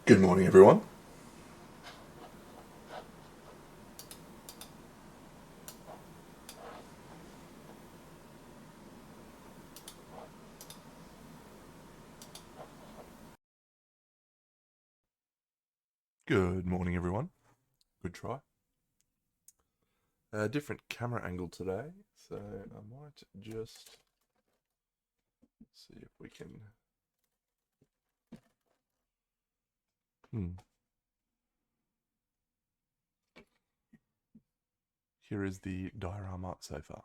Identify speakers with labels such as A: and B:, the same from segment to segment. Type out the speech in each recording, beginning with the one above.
A: Good morning, everyone. Good morning, everyone. Good try. A different camera angle today, so I might just see if we can. Here is the diorama so far.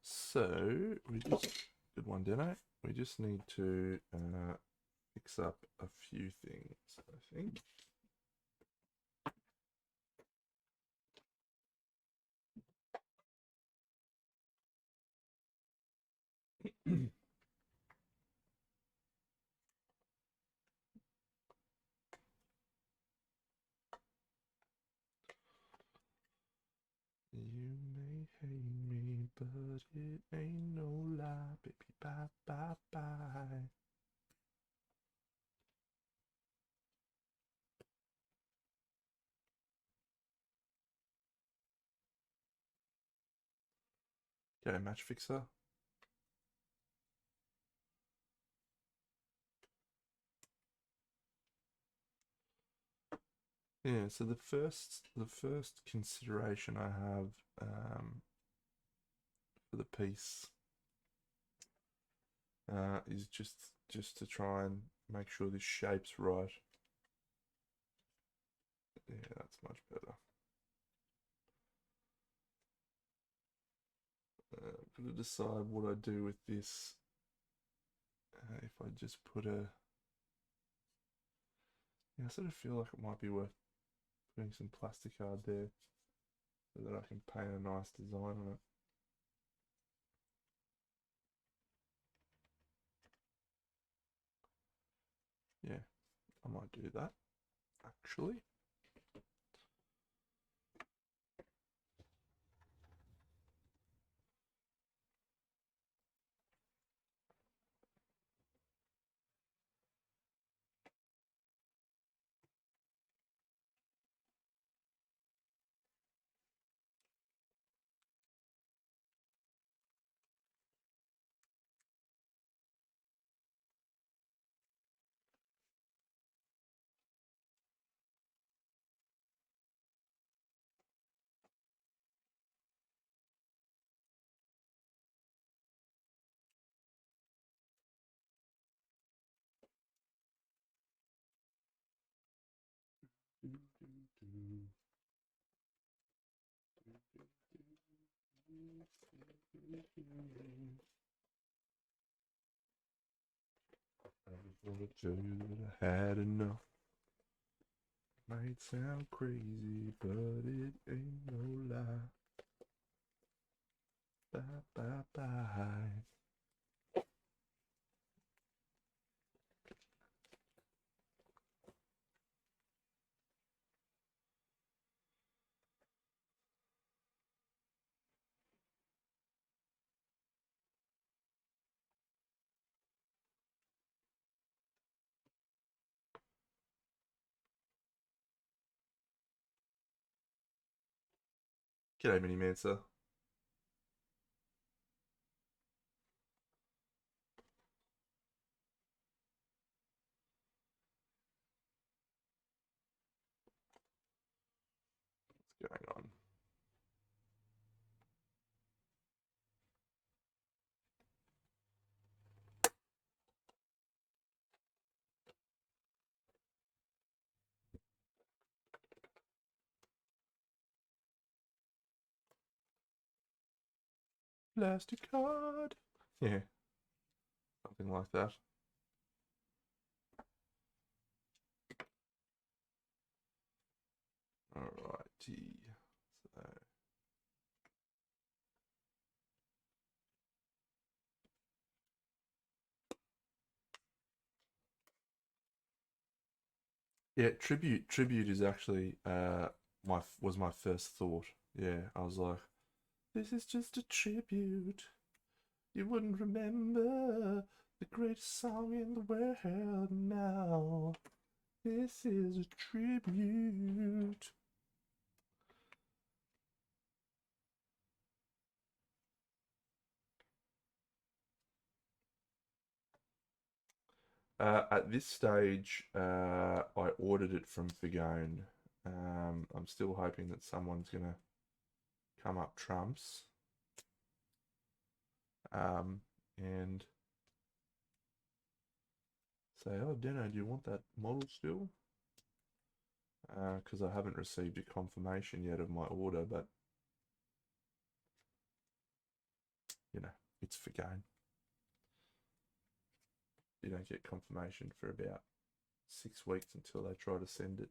A: So we just good one, didn't I? We just need to fix up a few things, I think. You may hate me, but it ain't no lie, baby. Bye, bye, bye. Okay, match fixer. Yeah, so the first consideration I have for the piece is just to try and make sure this shape's right. Yeah, that's much better. Got to decide what I do with this. If I just put I sort of feel like it might be worth putting some plastic card there so that I can paint a nice design on it. Yeah, I might do that actually. I just want to tell you that I had enough. Might sound crazy, but it ain't no lie. Bye, bye, bye. G'day, Mini Mancer. What's going on? Plastic card. Yeah, something like that. Alrighty. So Yeah, tribute is actually my first thought. Yeah, I was like, this is just a tribute. You wouldn't remember the greatest song in the world now. This is a tribute. At this stage, I ordered it from Figone. I'm still hoping that someone's gonna come up trumps. And say, oh, Deno, do you want that model still? Because I haven't received a confirmation yet of my order, but you know, it's Figone. You don't get confirmation for about 6 weeks until they try to send it.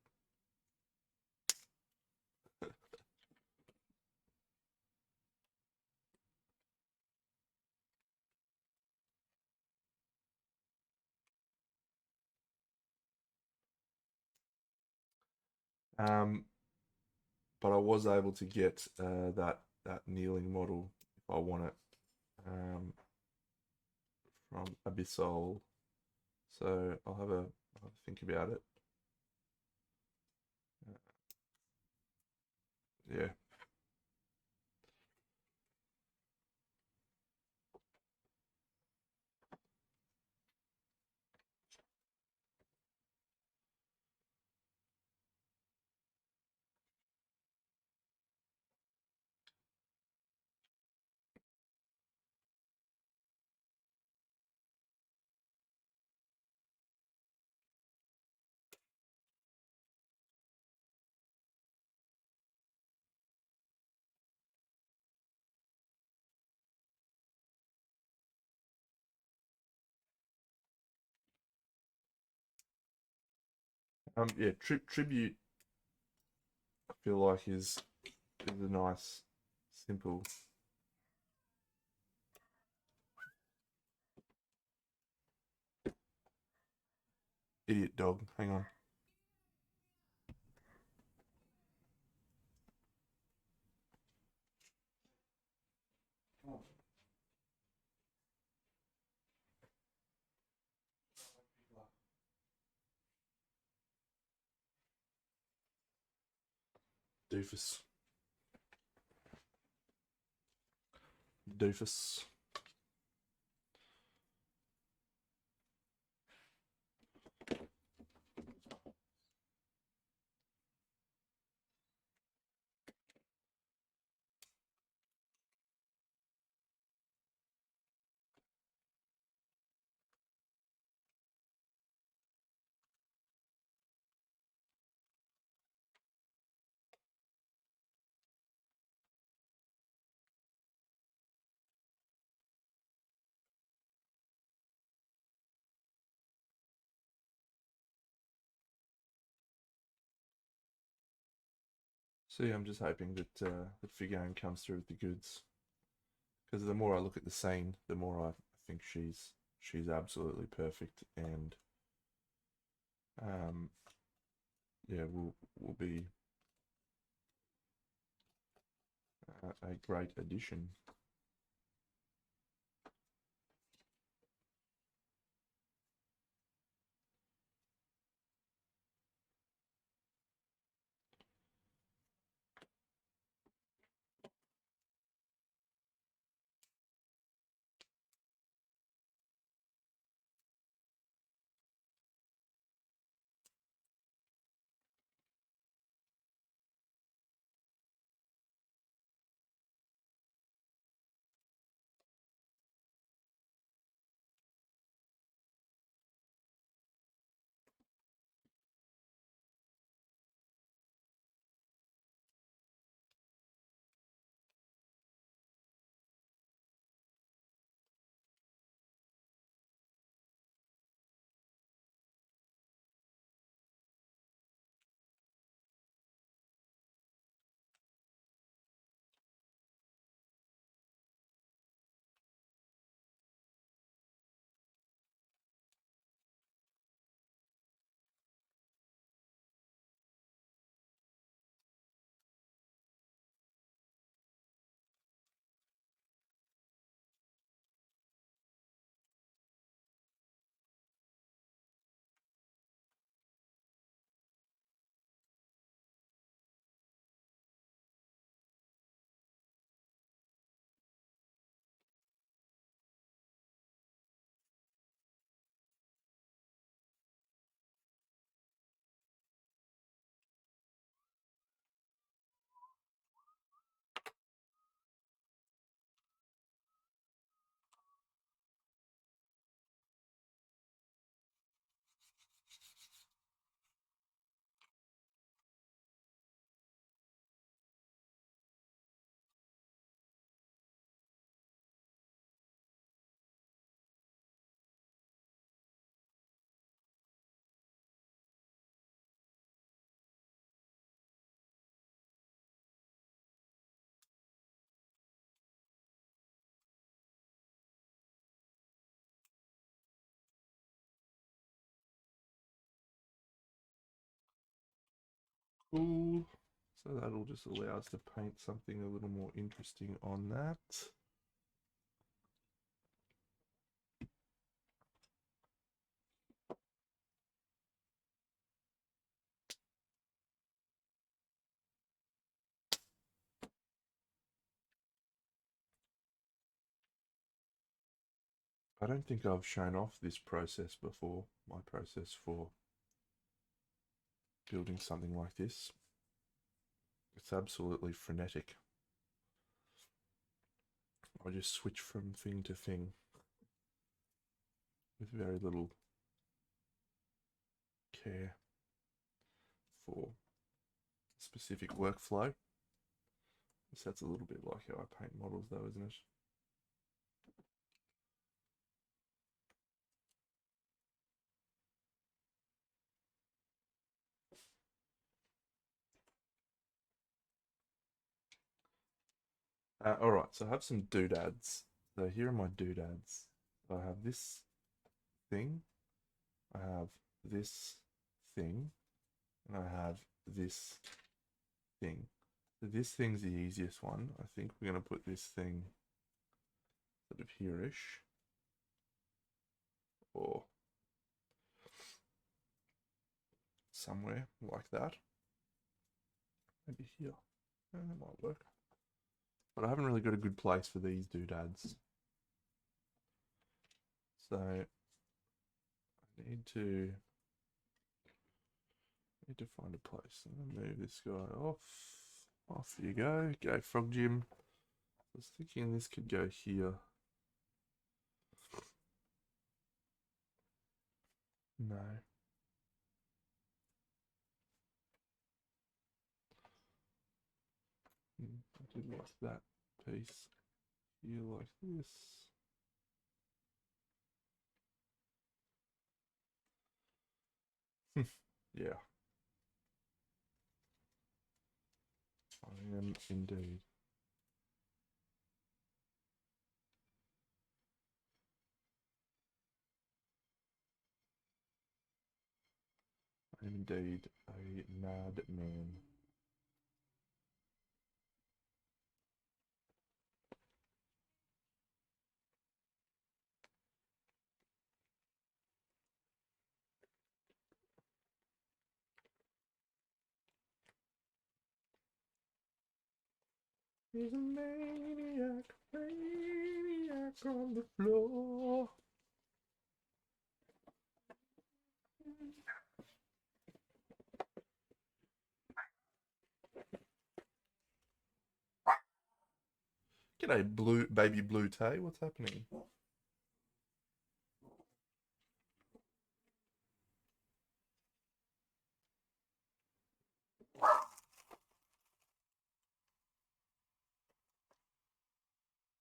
A: Um, but I was able to get that kneeling model if I want it um, from Abyssal. So I'll have a think about it. Yeah. Yeah. Tribute. I feel like is a nice, simple. Idiot dog. Hang on. Doofus. Doofus. See, I'm just hoping that that Figone comes through with the goods. Because the more I look at the scene, the more I think she's absolutely perfect, and um, yeah, will be a great addition. Cool. So that'll just allow us to paint something a little more interesting on that. I don't think I've shown off this process before, my process for building something like this. It's absolutely frenetic. I just switch from thing to thing with very little care for specific workflow. So that's a little bit like how I paint models though, isn't it? All right, so I have some doodads. So here are my doodads. I have this thing, I have this thing, and I have this thing. So this thing's the easiest one. I think we're going to put this thing sort of here-ish, or somewhere like that. Maybe here. That might work. But I haven't really got a good place for these doodads. So I need to find a place. I'm gonna move this guy off. Off you go. Go Frog Gym. I was thinking this could go here. No. I did like that piece here like this. Yeah. I am indeed. I am indeed a madman. He's a maniac, maniac on the floor. G'day, baby blue tay. What's happening?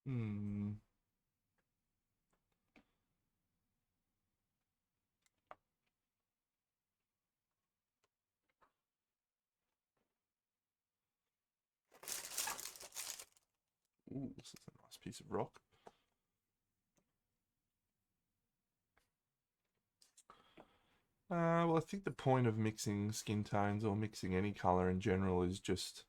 A: Hmm. Ooh, this is a nice piece of rock. Well, I think the point of mixing skin tones or mixing any color in general is just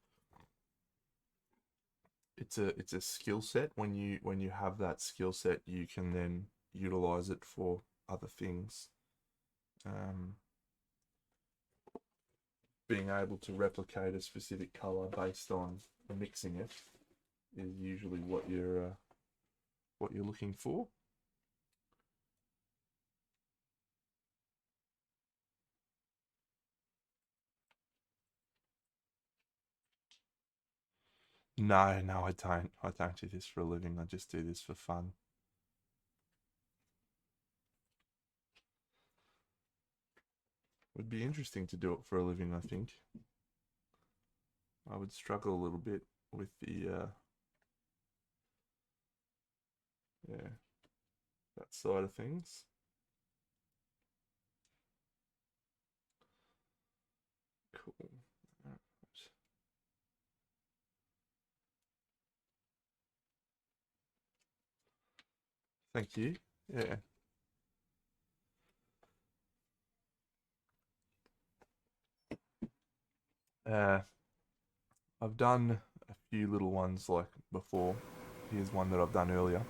A: it's a skill set. When you have that skill set, you can then utilize it for other things. Being able to replicate a specific color based on mixing it is usually what you're looking for. No, no, I don't. I don't do this for a living. I just do this for fun. Would be interesting to do it for a living, I think. I would struggle a little bit with the yeah, that side of things. Cool. All right. Thank you. Yeah. I've done a few little ones like before. Here's one that I've done earlier.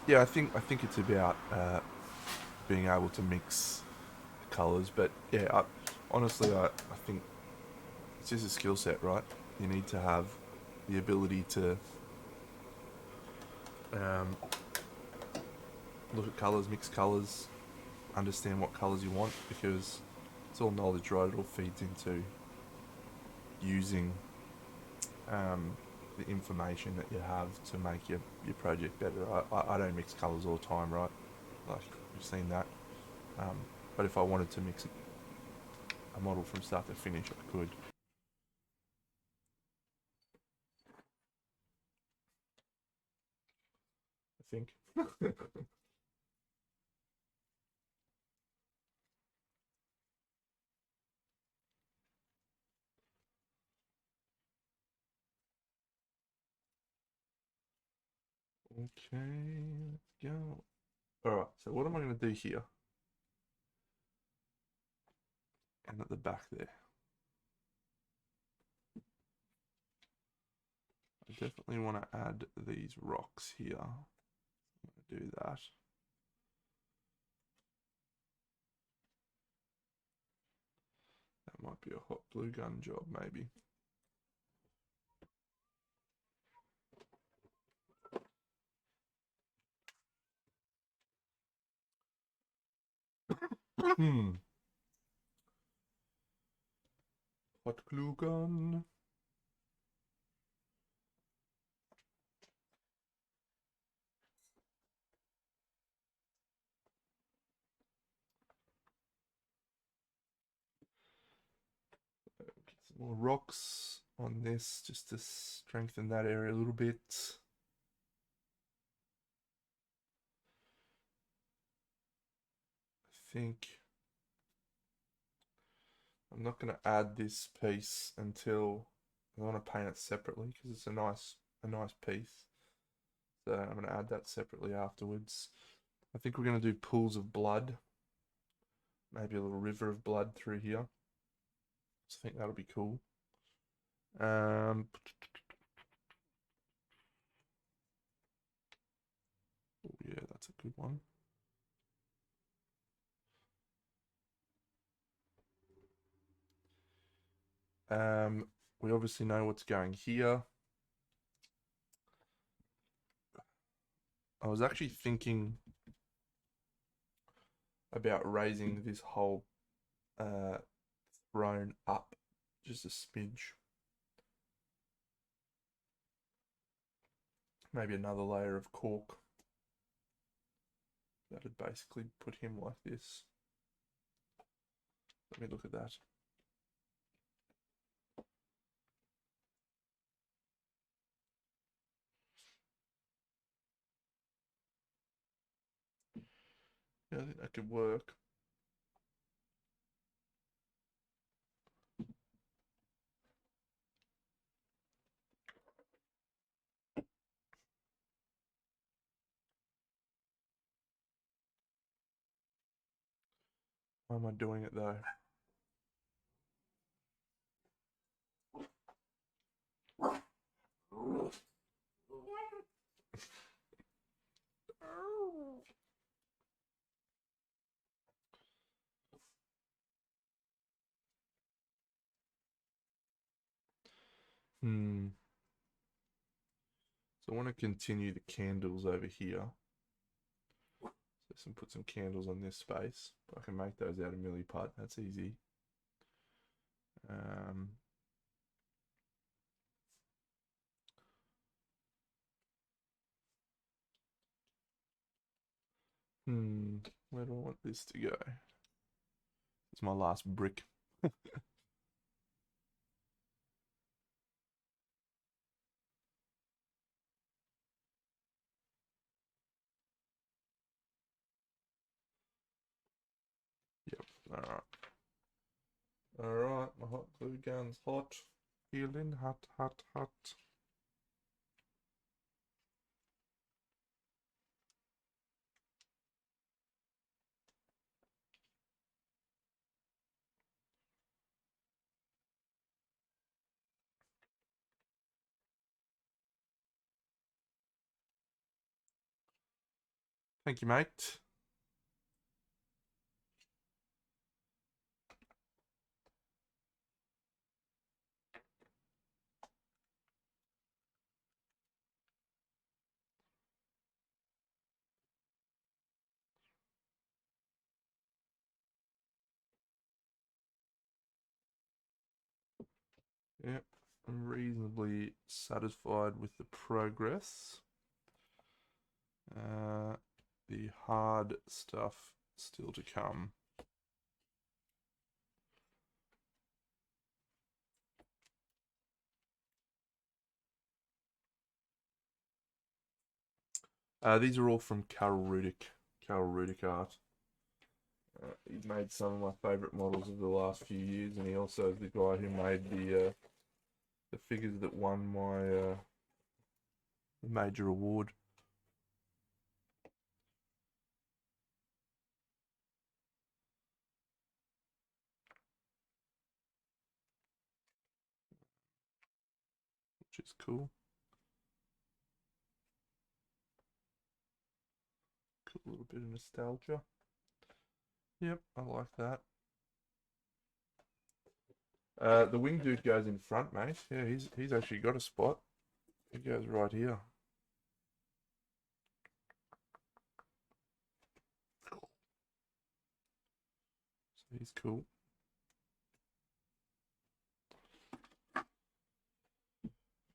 A: Yeah, I think it's about being able to mix the colours, but yeah, honestly, I think it's just a skill set, right? You need to have the ability to um, look at colours, mix colours, understand what colours you want, because it's all knowledge, right? It all feeds into using um, the information that you have to make your project better. I don't mix colours all the time, right? Like, you've seen that. Um, but if I wanted to mix a model from start to finish, I could. I think. Okay, let's go. Alright, so what am I going to do here? And at the back there. I definitely want to add these rocks here. I'm going to do that. That might be a hot glue gun job, maybe. Hmm. Hot glue gun. Get some more rocks on this just to strengthen that area a little bit. I think I'm not going to add this piece until I want to paint it separately because it's a nice piece. So I'm going to add that separately afterwards. I think we're going to do pools of blood. Maybe a little river of blood through here. So I think that'll be cool. Oh yeah, that's a good one. We obviously know what's going here. I was actually thinking about raising this whole uh, throne up just a smidge. Maybe another layer of cork. That'd basically put him like this. Let me look at that. Yeah, I think that could work. Why am I doing it though? Hmm. So I want to continue the candles over here. So put some candles on this space. I can make those out of milliput. That's easy. Um, where do I want this to go? It's my last brick. Yep. All right. All right. My hot glue gun's hot. Healing. Hot. Hot. Hot. Thank you, mate. Yep, I'm reasonably satisfied with the progress. The hard stuff still to come. These are all from Carol Rudick. Carol Rudick art. He's made some of my favourite models of the last few years, and he also is the guy who made the figures that won my major award. Which is cool. Cool little bit of nostalgia. Yep, I like that. The wing dude goes in front, mate. Yeah, he's actually got a spot. He goes right here. So he's cool.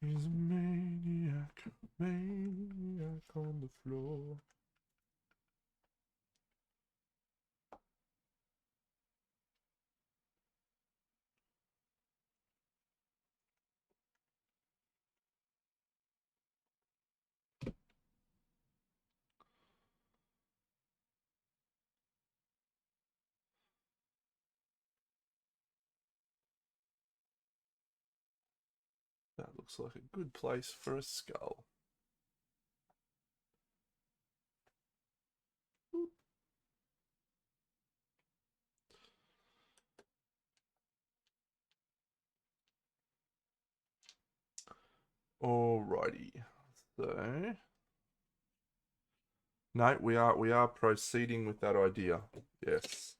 A: He's a maniac, maniac on the floor. That looks like a good place for a skull. Alrighty. So no, we are proceeding with that idea. Yes. It's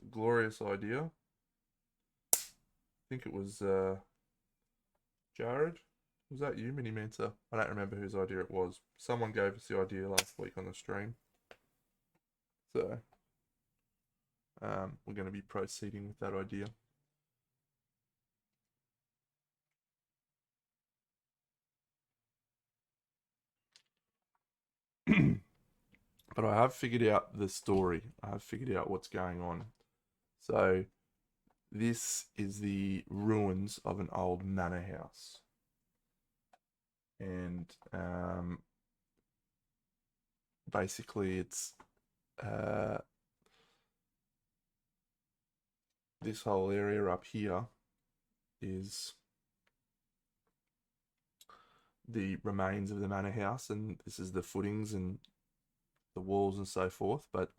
A: a glorious idea. I think it was Jared. Was that you, Mini Mentor? I don't remember whose idea it was. Someone gave us the idea last week on the stream. So we're going to be proceeding with that idea. But I have figured out the story. I have figured out what's going on. So this is the ruins of an old manor house. And basically it's this whole area up here is the remains of the manor house, and this is the footings and the walls and so forth, but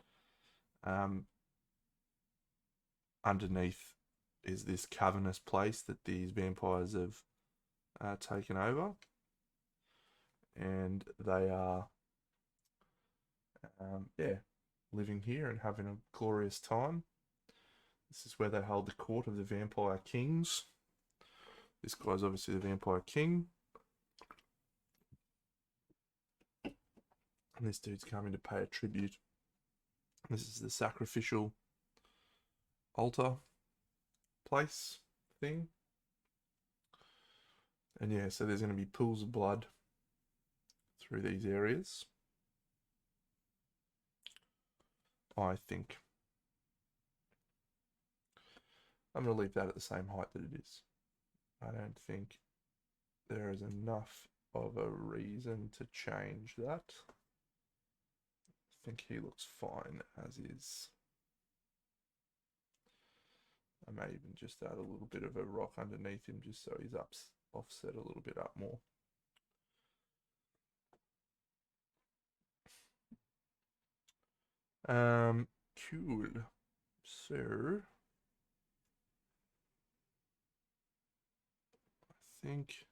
A: underneath is this cavernous place that these vampires have taken over, and they are living here and having a glorious time. This is where they hold the court of the vampire kings. This guy's obviously the vampire king. And this dude's coming to pay a tribute. This is the sacrificial altar place thing. And yeah, so there's going to be pools of blood through these areas, I think. I'm going to leave that at the same height that it is. I don't think there is enough of a reason to change that. I think he looks fine as is. I may even just add a little bit of a rock underneath him just so he's offset a little bit up more. Cool. So I think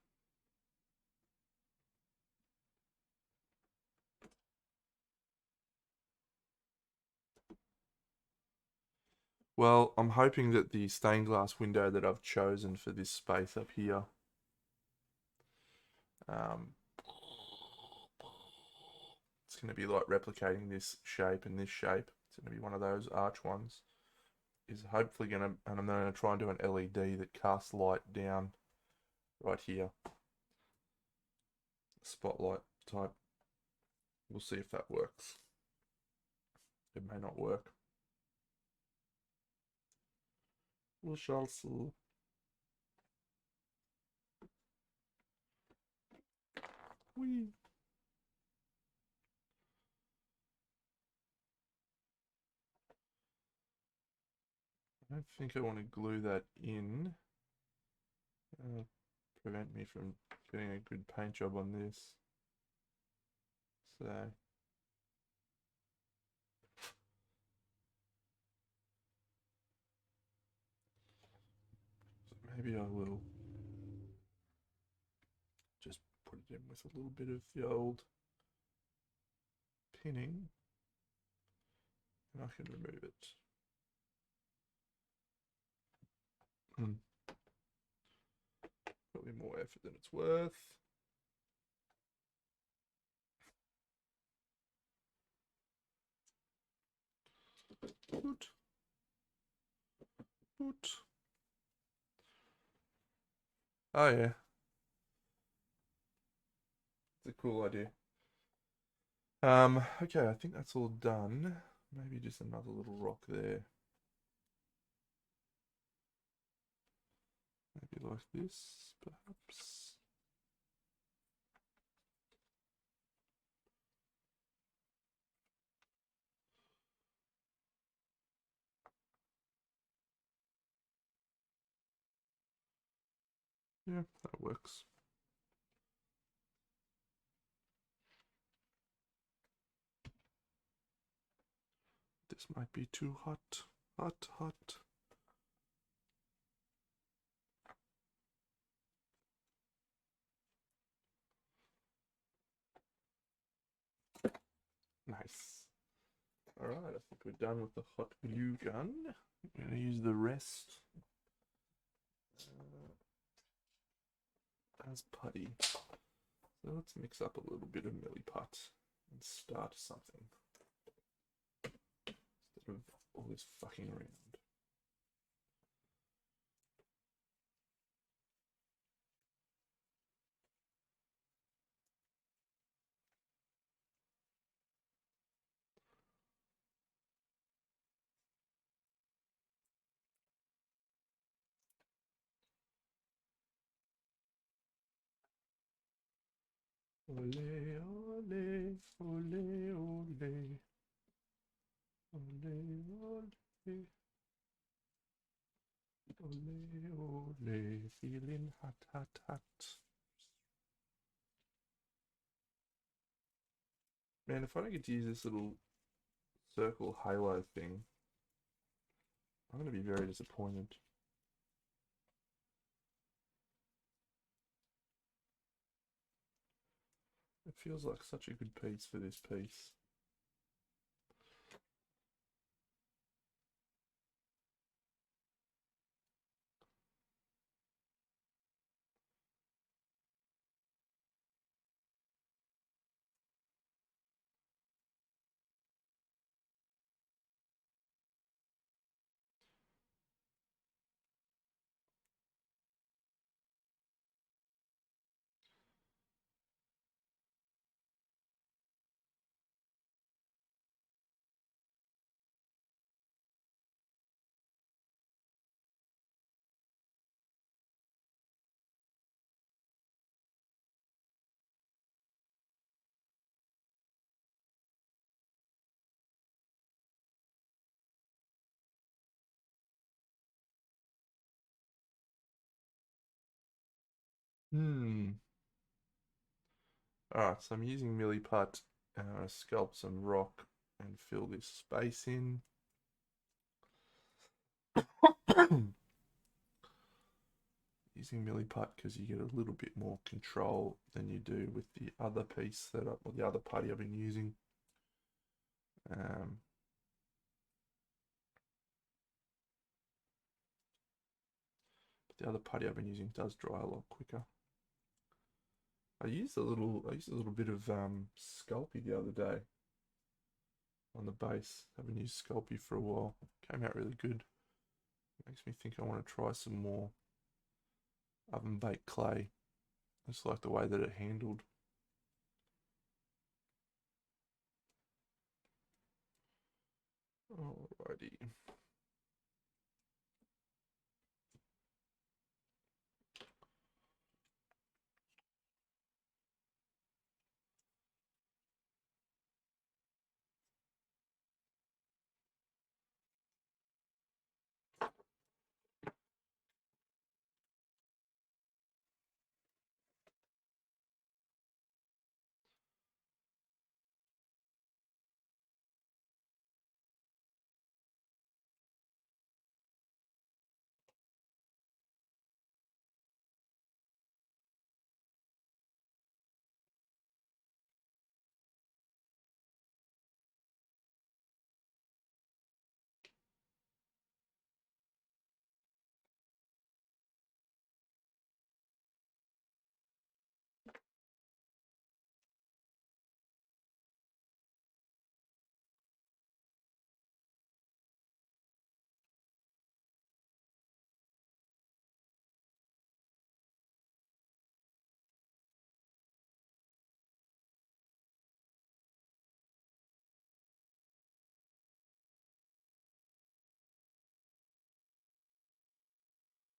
A: Well, I'm hoping that the stained glass window that I've chosen for this space up here, um, it's going to be like replicating this shape and this shape. It's going to be one of those arch ones. Is hopefully going to, and I'm going to try and do an LED that casts light down right here. Spotlight type. We'll see if that works. It may not work. We shall see. Whee. I don't think I want to glue that in. Prevent me from getting a good paint job on this. So maybe I will just put it in with a little bit of the old pinning, and I can remove it. Probably more effort than it's worth. Good. Good. Oh yeah. It's a cool idea. Okay, I think that's all done. Maybe just another little rock there. Maybe like this, perhaps. Yeah, that works. This might be too hot. Hot, hot. Nice. Alright, I think we're done with the hot glue gun. I'm going to use the rest as putty. So let's mix up a little bit of milliput and start something. Instead of all this fucking around. Ole, ole, ole, ole. Ole, ole. Ole, ole. Feeling hot, hot, hot. Man, if I don't get to use this little circle halo thing, I'm going to be very disappointed. It feels like such a good piece for this piece. Alright, so I'm using milliput and I'm going to sculpt some rock and fill this space in. Using milliput because you get a little bit more control than you do with the other piece that or the other putty I've been using. The other putty I've been using does dry a lot quicker. I used a little bit of Sculpey the other day on the base. Haven't used Sculpey for a while. Came out really good. Makes me think I want to try some more oven baked clay. I just like the way that it handled. Alrighty.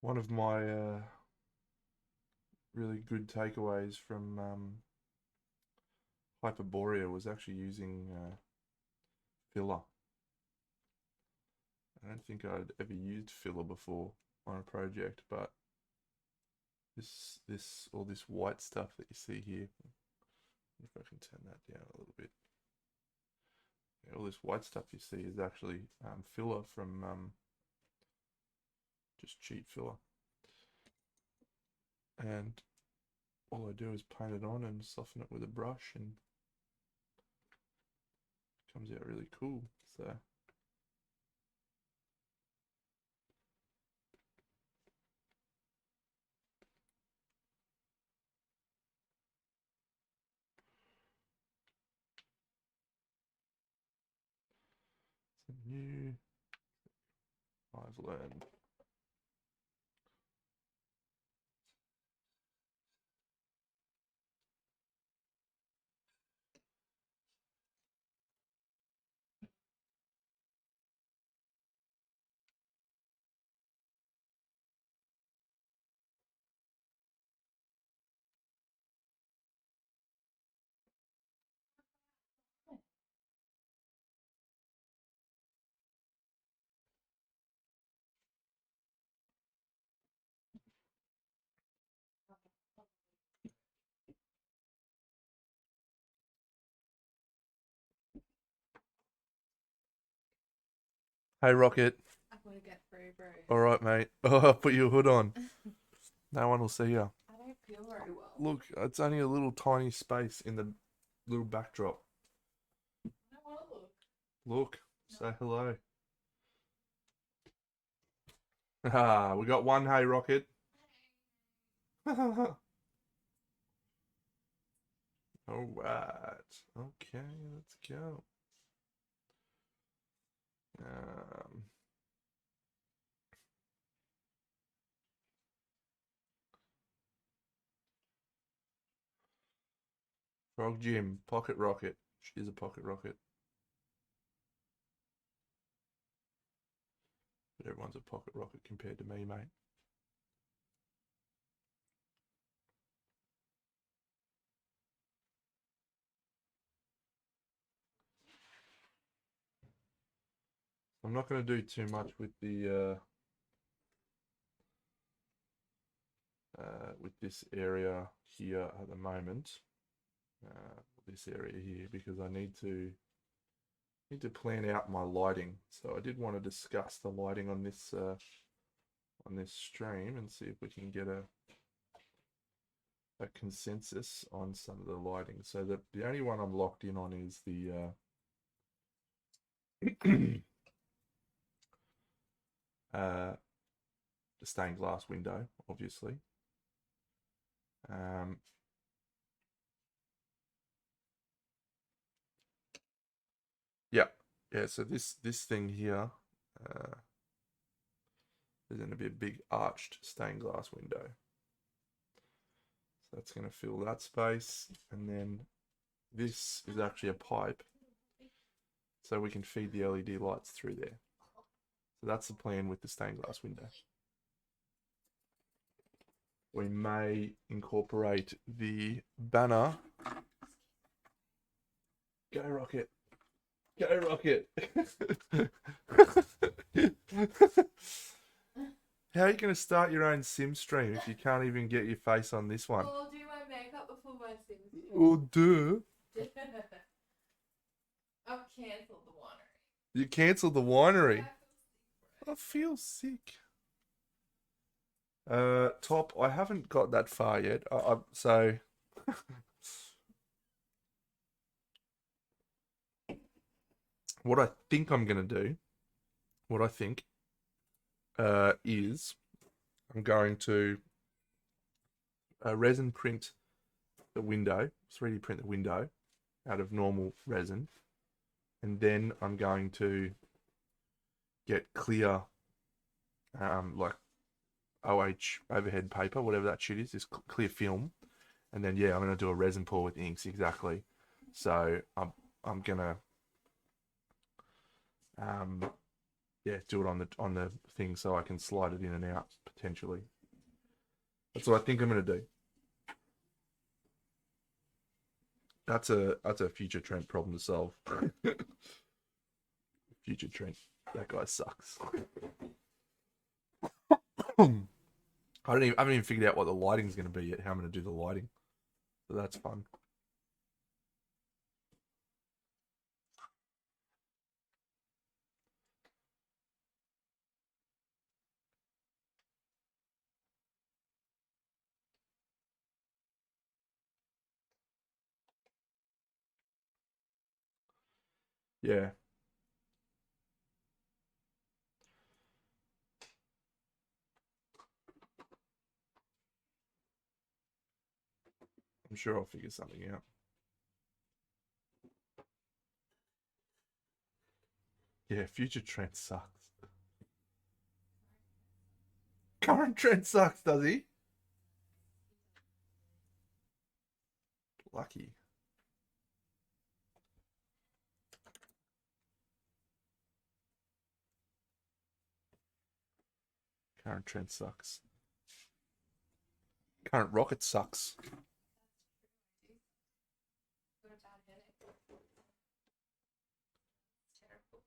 A: One of my really good takeaways from Hyperborea was actually using filler. I don't think I'd ever used filler before on a project, but this white stuff that you see here, if I can turn that down a little bit. Yeah, all this white stuff you see is actually filler from just cheap filler. And all I do is paint it on and soften it with a brush, and it comes out really cool. So something new I've learned. Hey Rocket.
B: I'm gonna get through, bro.
A: All right, mate. Oh, put your hood on. No one will see you.
B: I don't feel very well.
A: Look, it's only a little tiny space in the little backdrop.
B: I don't want to look.
A: Look, say hello. Ah, we got one. Hey Rocket. All right. Okay, let's go. Um, Frog Jim, pocket rocket. She's a pocket rocket. But everyone's a pocket rocket compared to me, mate. I'm not going to do too much with this area here at the moment. This area here, because I need to plan out my lighting. So I did want to discuss the lighting on this stream and see if we can get a consensus on some of the lighting. So the only one I'm locked in on is the stained glass window, obviously. Yeah, so this thing here, there's going to be a big arched stained glass window. So that's going to fill that space, and then this is actually a pipe, so we can feed the LED lights through there. So that's the plan with the stained glass window. We may incorporate the banner. Go Rocket! Go Rocket! How are you going to start your own sim stream if you can't even get your face on this one?
B: Well, I'll do my makeup before my Sims.
A: Well, duh.
B: I've cancelled the winery.
A: You cancelled the winery. I feel sick. Top, I haven't got that far yet. So what I think I'm gonna do, is I'm going to resin print the window, 3D print the window out of normal resin, and then I'm going to get clear, like OH overhead paper, whatever that shit is, this clear film, and then I'm gonna do a resin pour with inks, exactly. So I'm gonna do it on the thing so I can slide it in and out potentially. That's what I think I'm gonna do. That's a future Trent problem to solve. Future Trent, that guy sucks. I haven't even figured out what the lighting's gonna be yet. How I'm gonna do the lighting, so that's fun. Yeah. I'm sure I'll figure something out. Yeah, future Trent sucks. Current Trent sucks, does he? Lucky. Current Trent sucks. Current Rocket sucks.
B: Got a bad headache. It's terrible.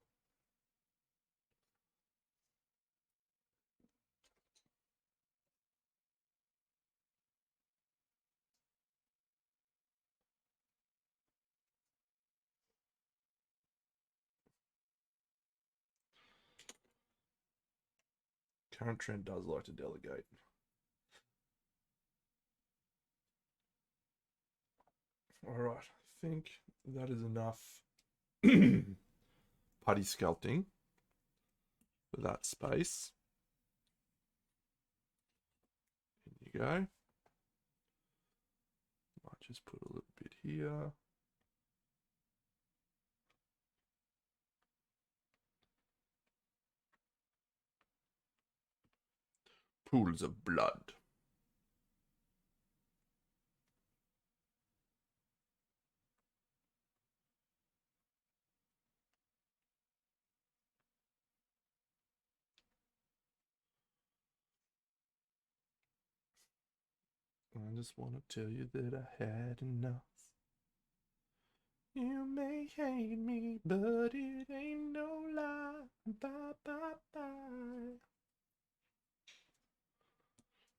A: Current Trent does like to delegate. Alright, I think that is enough putty sculpting for that space. There you go. Might just put a little bit here. Pools of blood. I just want to tell you that I had enough. You may hate me, but it ain't no lie. Bye, bye, bye.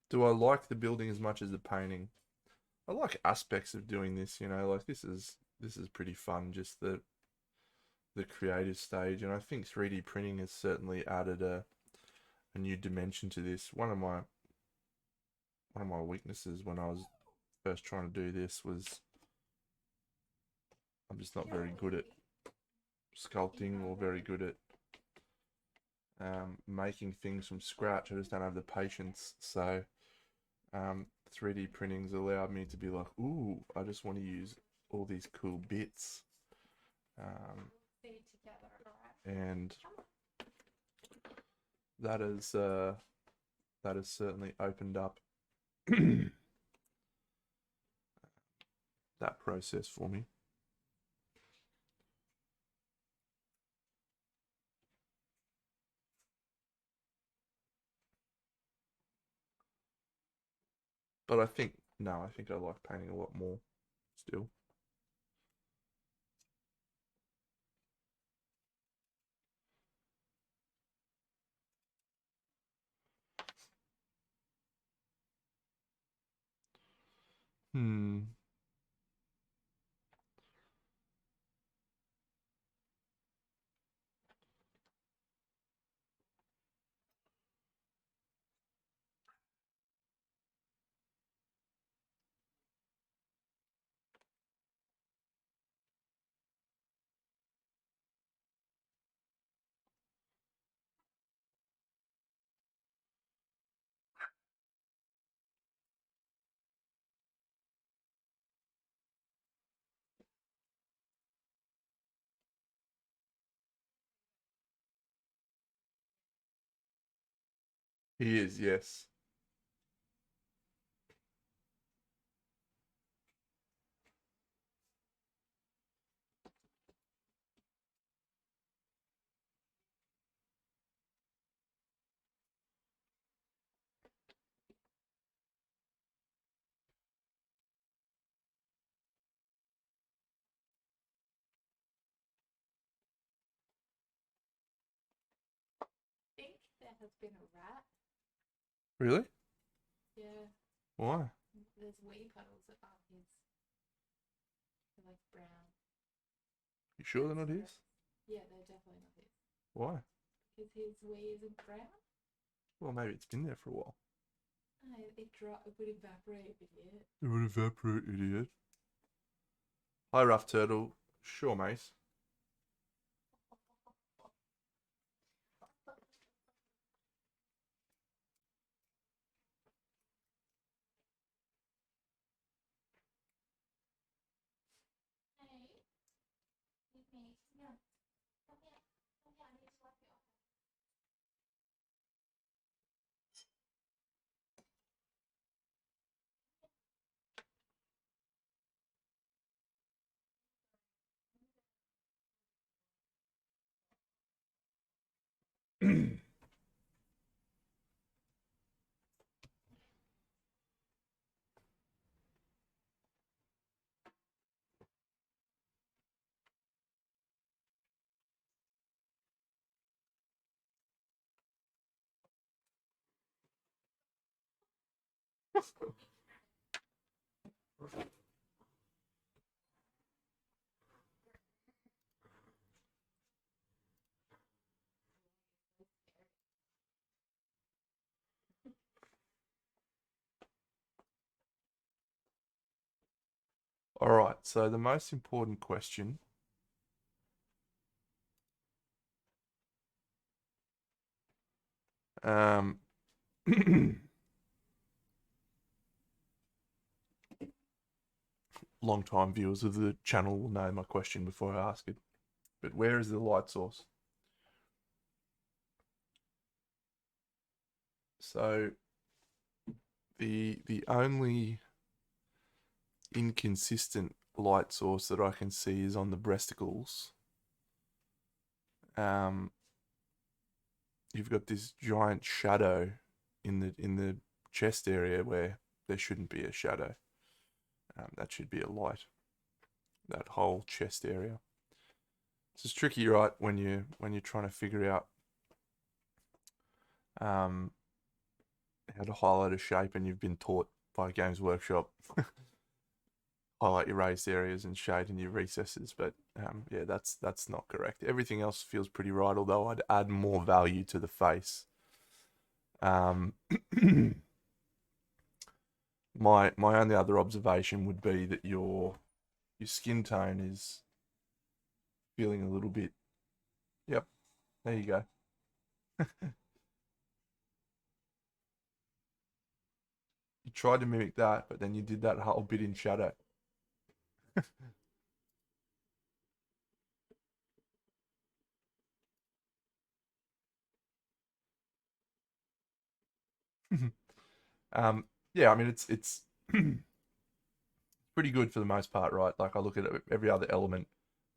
A: Do I like the building as much as the painting? I like aspects of doing this, like this is pretty fun, just the creative stage, and I think 3D printing has certainly added a new dimension to this. One of my weaknesses when I was first trying to do this was I'm just not very good at sculpting or very good at making things from scratch. I just don't have the patience. So 3D printing's allowed me to be like, ooh, I just want to use all these cool bits.
B: See you together, alright?
A: And that has certainly opened up that process for me. But I think I like painting a lot more still. Hmm. He is, yes.
B: I think there has been a rat.
A: Really?
B: Yeah.
A: Why?
B: There's wee puddles above his. They're like brown.
A: You sure they're not his?
B: Yeah, they're definitely not his.
A: Why?
B: Because his wee isn't brown.
A: Well, maybe it's been there for a while.
B: Oh, it would evaporate, idiot.
A: It would evaporate, idiot. Hi, Rough Turtle. Sure, mate.
B: Hey, with me. Come here. Come here. Come here. I need to wipe you off.
A: All right, so the most important question long-time viewers of the channel will know my question before I ask it. But where is the light source? So the only inconsistent light source that I can see is on the breasticles. You've got this giant shadow in the chest area where there shouldn't be a shadow. That should be a light. That whole chest area. This is tricky, right? When you're trying to figure out how to highlight a shape, and you've been taught by Games Workshop highlight your raised areas and shade in your recesses. But yeah, that's not correct. Everything else feels pretty right, although I'd add more value to the face. My only other observation would be that your skin tone is feeling a little bit. Yep, there you go. You tried to mimic that, but then you did that whole bit in shadow. Yeah, I mean it's pretty good for the most part, right? Like I look at every other element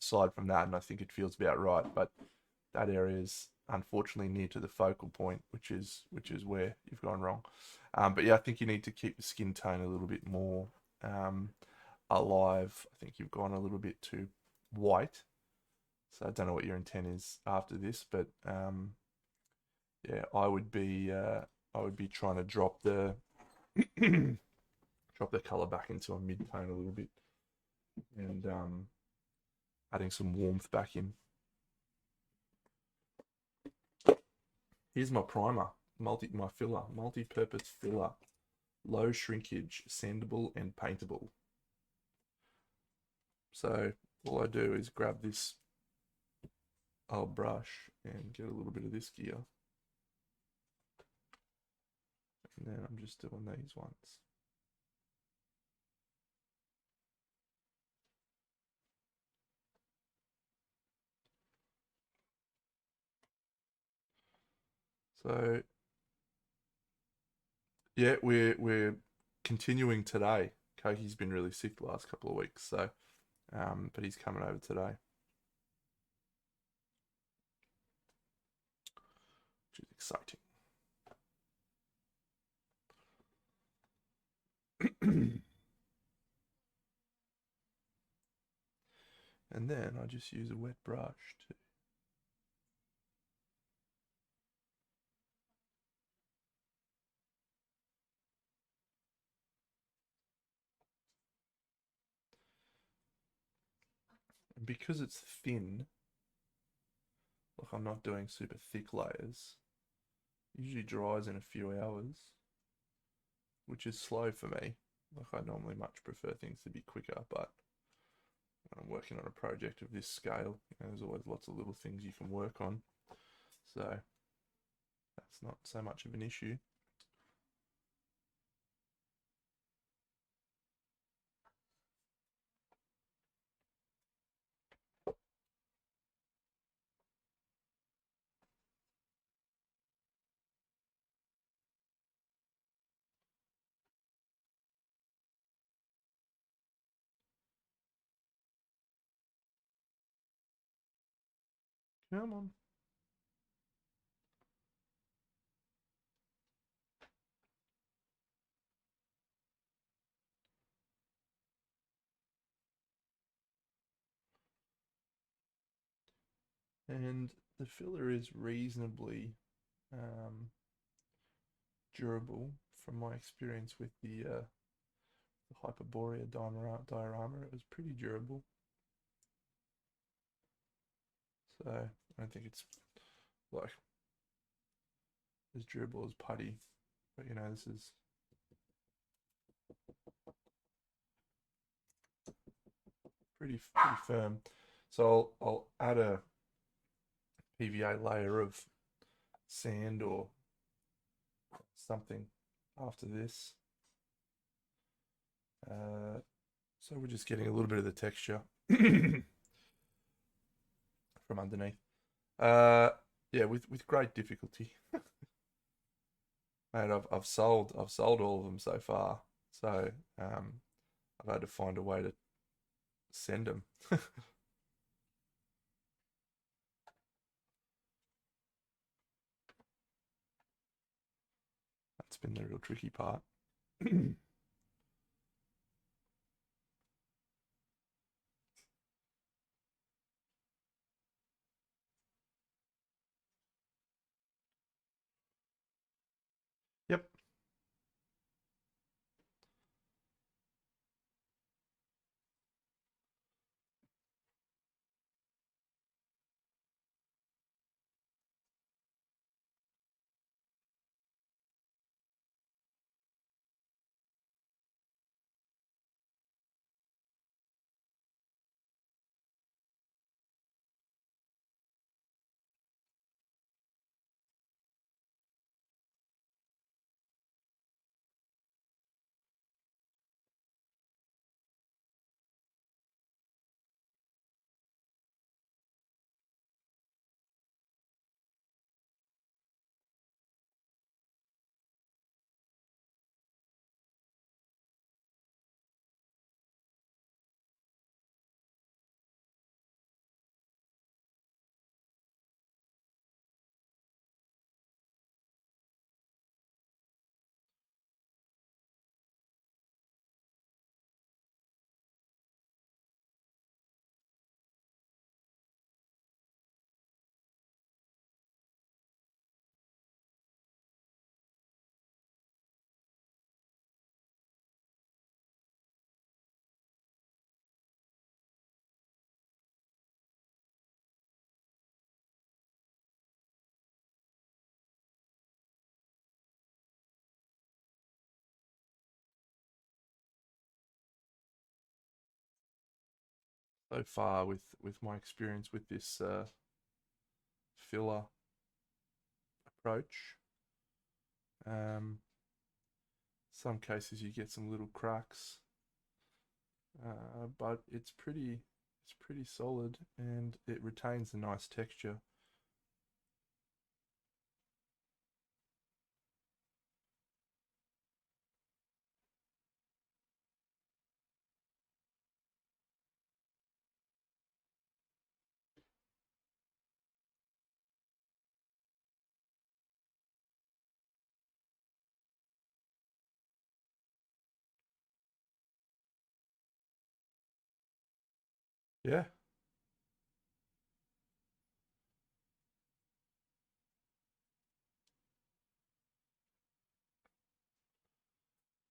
A: aside from that, and I think it feels about right. But that area is unfortunately near to the focal point, which is where you've gone wrong. But yeah, I think you need to keep the skin tone a little bit more um, alive. I think you've gone a little bit too white. So I don't know what your intent is after this, but yeah, I would be trying to drop the drop the color back into a mid tone a little bit, and adding some warmth back in. Here's my primer, my filler, multi-purpose filler, low shrinkage, sandable and paintable. So all I do is grab this old brush and get a little bit of this gear, and then I'm just doing these ones. So yeah, we're continuing today. Koki's been really sick the last couple of weeks, so but he's coming over today, which is exciting. And then I just use a wet brush to. And because it's thin, like I'm not doing super thick layers, usually dries in a few hours, which is slow for me. Like I normally much prefer things to be quicker, but when I'm working on a project of this scale, there's always lots of little things you can work on. So that's not so much of an issue. Come on. And the filler is reasonably um, durable from my experience with the Hyperborea diorama. It was pretty durable. So I don't think it's like as durable as putty, but this is pretty firm. So I'll add a PVA layer of sand or something after this. So we're just getting a little bit of the texture from underneath. Uh, yeah, with great difficulty. Mate, I've sold all of them so far. So I've had to find a way to send them. That's been the real tricky part. Yep. so far with my experience with this filler approach. Some cases you get some little cracks, but it's pretty solid and it retains a nice texture. Yeah.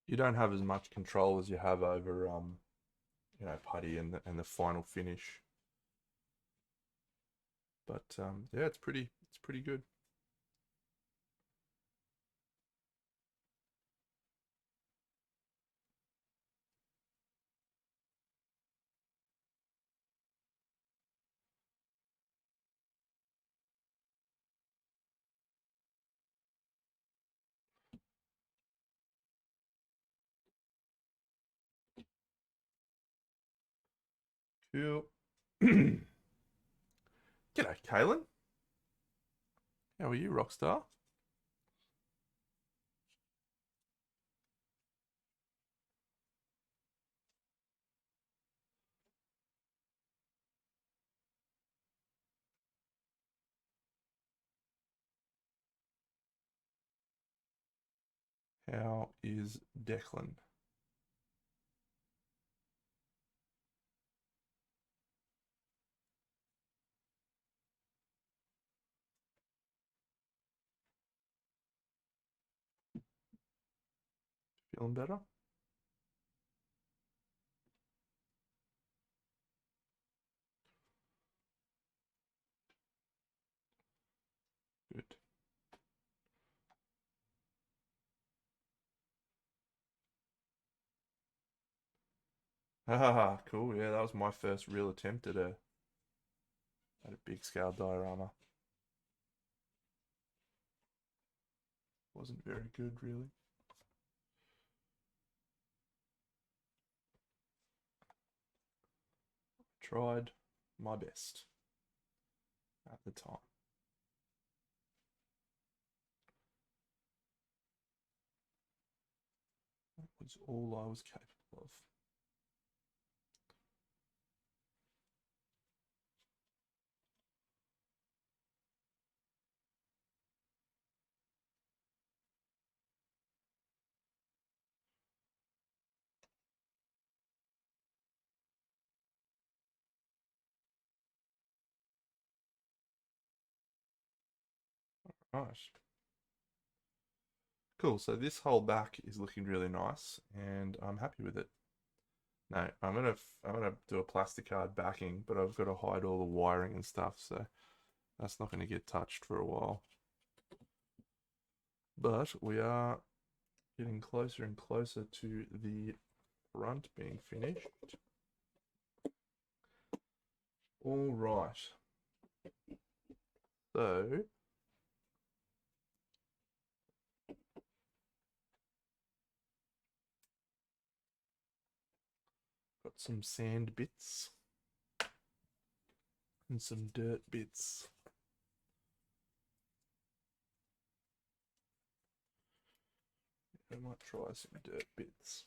A: You don't have as much control as you have over putty and the final finish. But yeah, it's pretty good. Cool. G'day, Kaylin. How are you, Rockstar? How is Declan? Feeling better? Good. Haha, cool. Yeah, that was my first real attempt at a big scale diorama. Wasn't very good, really. Tried my best at the time. That was all I was capable of. Right. Cool. So this whole back is looking really nice, and I'm happy with it. No, I'm gonna do a plastic card backing, but I've got to hide all the wiring and stuff, so that's not going to get touched for a while. But we are getting closer and closer to the front being finished. All right. So got some sand bits and some dirt bits. I might try some dirt bits.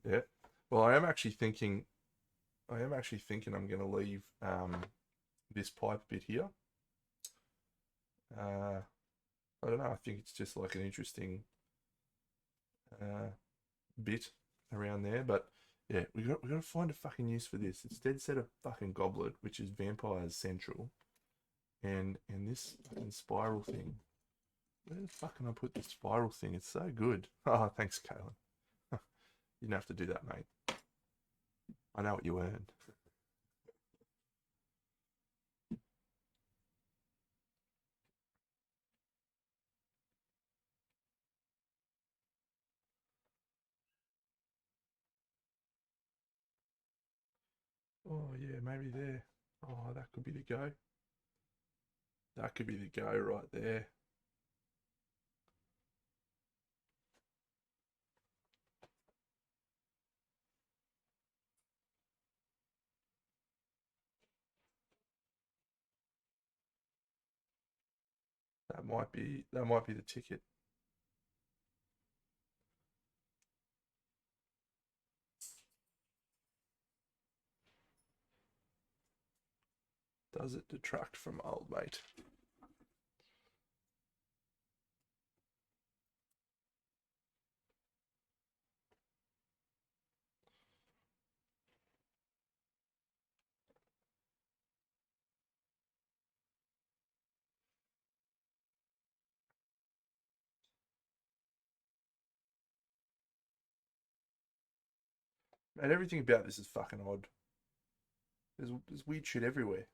A: Yeah. Well, I am actually thinking I'm going to leave this pipe bit here. I don't know. I think it's just like an interesting bit around there. But yeah, we got to find a fucking use for this. It's dead set a fucking goblet, which is Vampires Central, and this fucking spiral thing. Where the fuck can I put this spiral thing? It's so good. Oh, thanks, Kaylin. You didn't have to do that, mate. I know what you earned. Oh yeah, maybe there. Oh, that could be the go. That could be the go right there. That might be the ticket. Does it detract from old mate? Man, everything about this is fucking odd. There's weird shit everywhere.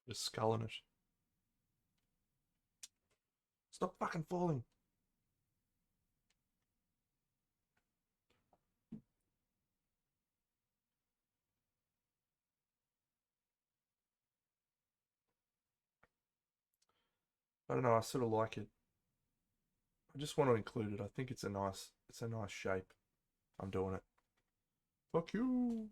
A: There's a skull in it. Stop fucking falling. I don't know. I sort of like it. I just want to include it. I think it's a nice shape. I'm doing it. Fuck you.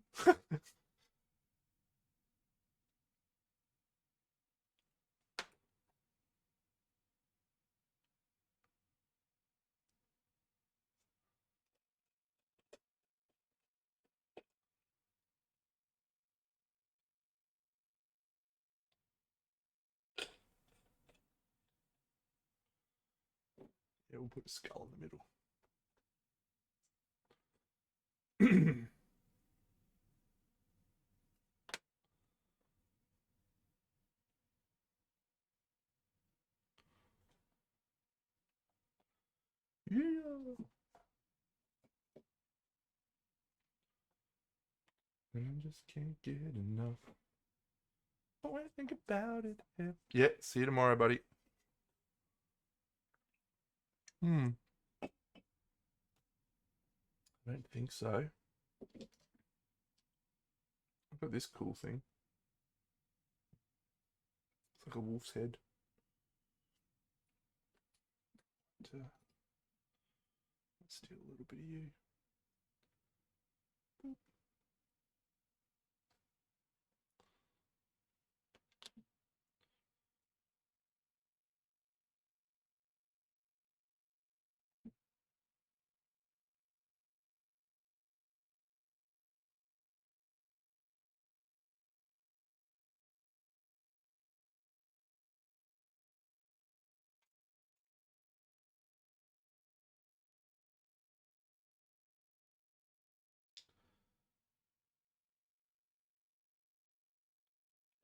A: Yeah, we'll put a skull in the middle. Yeah. And I just can't get enough. Oh, I think about it. Yeah. See you tomorrow, buddy. Hmm. I don't think so. I've got this cool thing. It's like a wolf's head. Let's steal a little bit of you. Boop.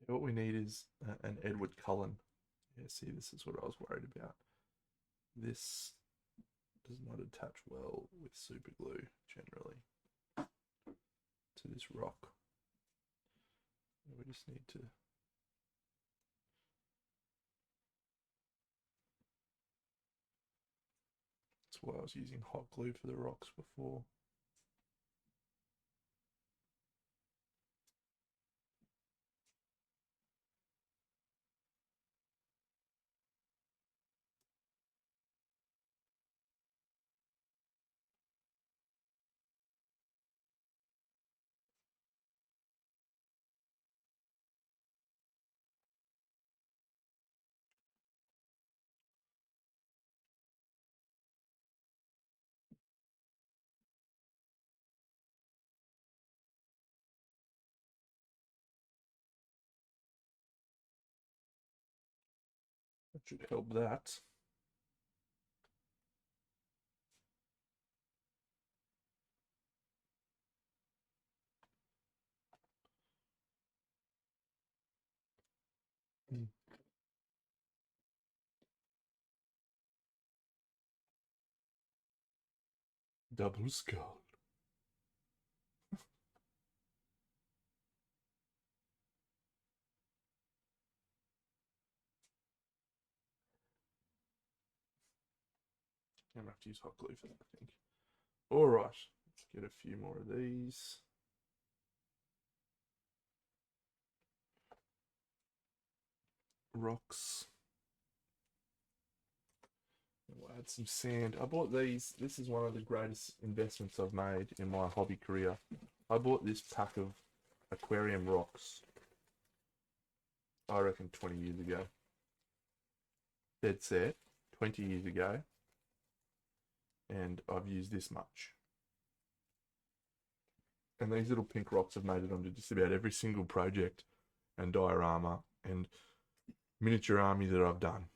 A: Yeah, what we need is an Edward Cullen. Yeah, see, this is what I was worried about. This does not attach well with super glue generally to this rock. We just need to. That's why I was using hot glue for the rocks before. That should help that. Mm. Double skull. I'm gonna have to use hot glue for that, I think. All right, let's get a few more of these. Rocks. We'll add some sand. I bought these. This is one of the greatest investments I've made in my hobby career. I bought this pack of aquarium rocks, I reckon 20 years ago. Dead set, 20 years ago. And I've used this much. And these little pink rocks have made it onto just about every single project and diorama and miniature army that I've done.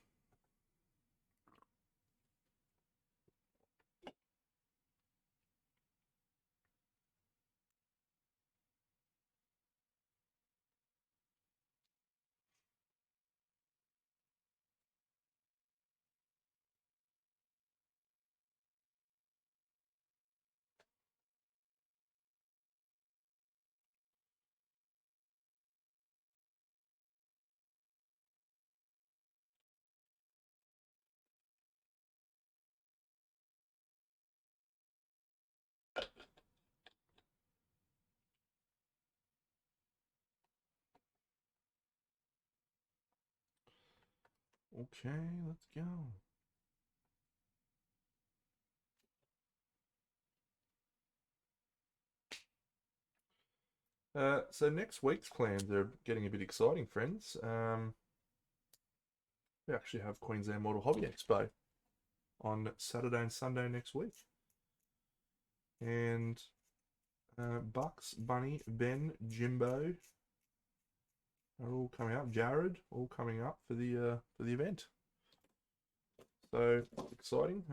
A: Okay, let's go. So next week's plans are getting a bit exciting, friends. We actually have Queensland Model Hobby Expo on Saturday and Sunday next week. And Bucks, Bunny, Ben, Jimbo are all coming up. Jared, all coming up for the event. So exciting.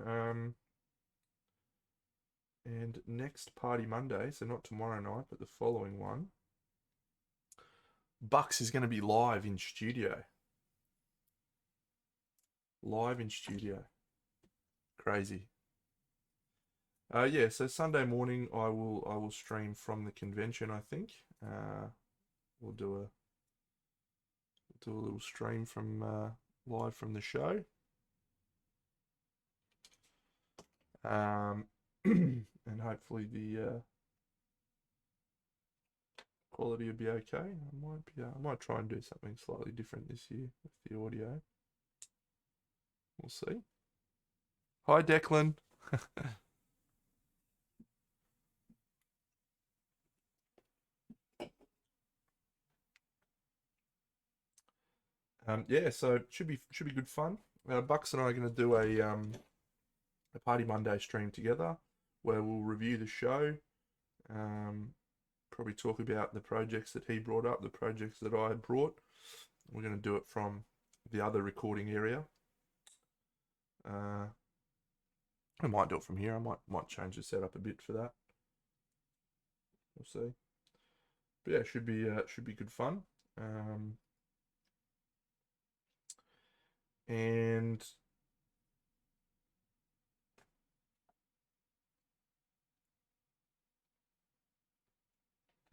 A: And next Party Monday, so not tomorrow night, but the following one, Bucks is going to be live in studio. Live in studio. Crazy. Yeah, so Sunday morning I will stream from the convention, I think. We'll do a little stream from live from the show. And hopefully the quality will be okay. I might try and do something slightly different this year with the audio. We'll see. Hi, Declan. Yeah, so it should be good fun. Bucks and I are going to do a Party Monday stream together where we'll review the show. Probably talk about the projects that he brought up, the projects that I brought. We're going to do it from the other recording area. I might do it from here. I might change the setup a bit for that. We'll see. But yeah, should be good fun. And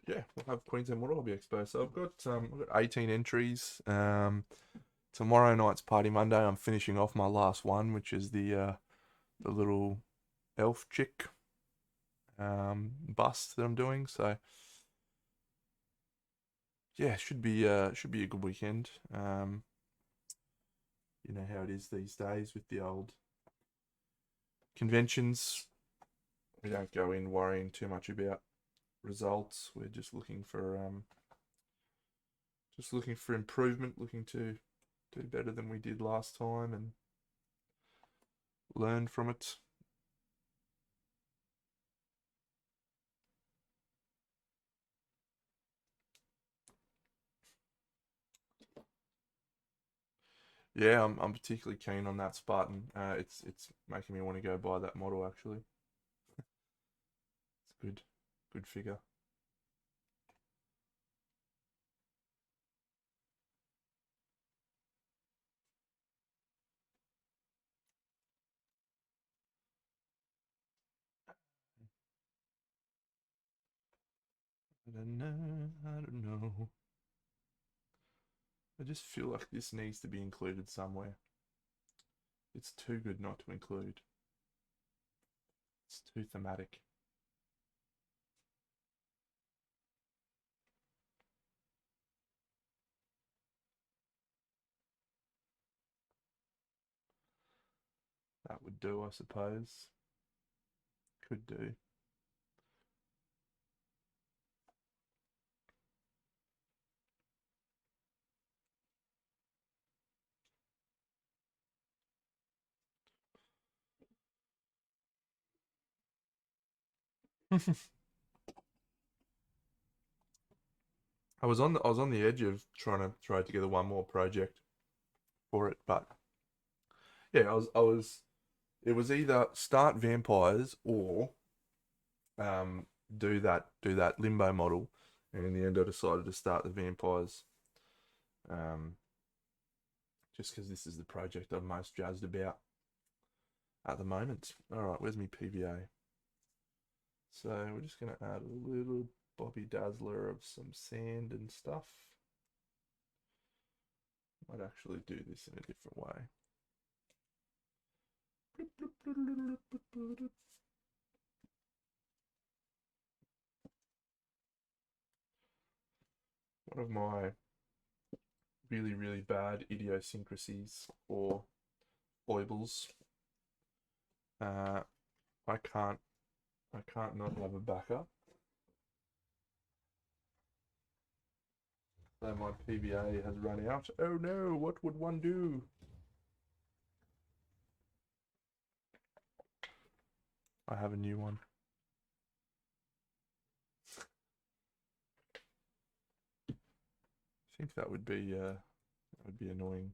A: yeah, we'll have Queensland Water Hobby Expo. So I've got 18 entries. Tomorrow night's Party Monday. I'm finishing off my last one, which is the little elf chick bust that I'm doing. So yeah, should be a good weekend. You know how it is these days with the old conventions. We don't go in worrying too much about results. We're just looking for improvement, looking to do better than we did last time and learn from it. Yeah, I'm particularly keen on that Spartan. It's making me want to go buy that model actually. It's good figure. I don't know. I don't know. I just feel like this needs to be included somewhere. It's too good not to include. It's too thematic. That would do, I suppose. Could do. I was on the edge of trying to throw together one more project for it, but yeah, I was it was either start vampires or um do that limbo model, and in the end I decided to start the vampires, um just because this is the project I'm most jazzed about at the moment. All right, where's my PVA? So we're just gonna add a little Bobby Dazzler of some sand and stuff. Might actually do this in a different way. One of my really, really bad idiosyncrasies or foibles. Uh, I can't not have a backup. So my PVA has run out. Oh no, what would one do? I have a new one. I think that would be annoying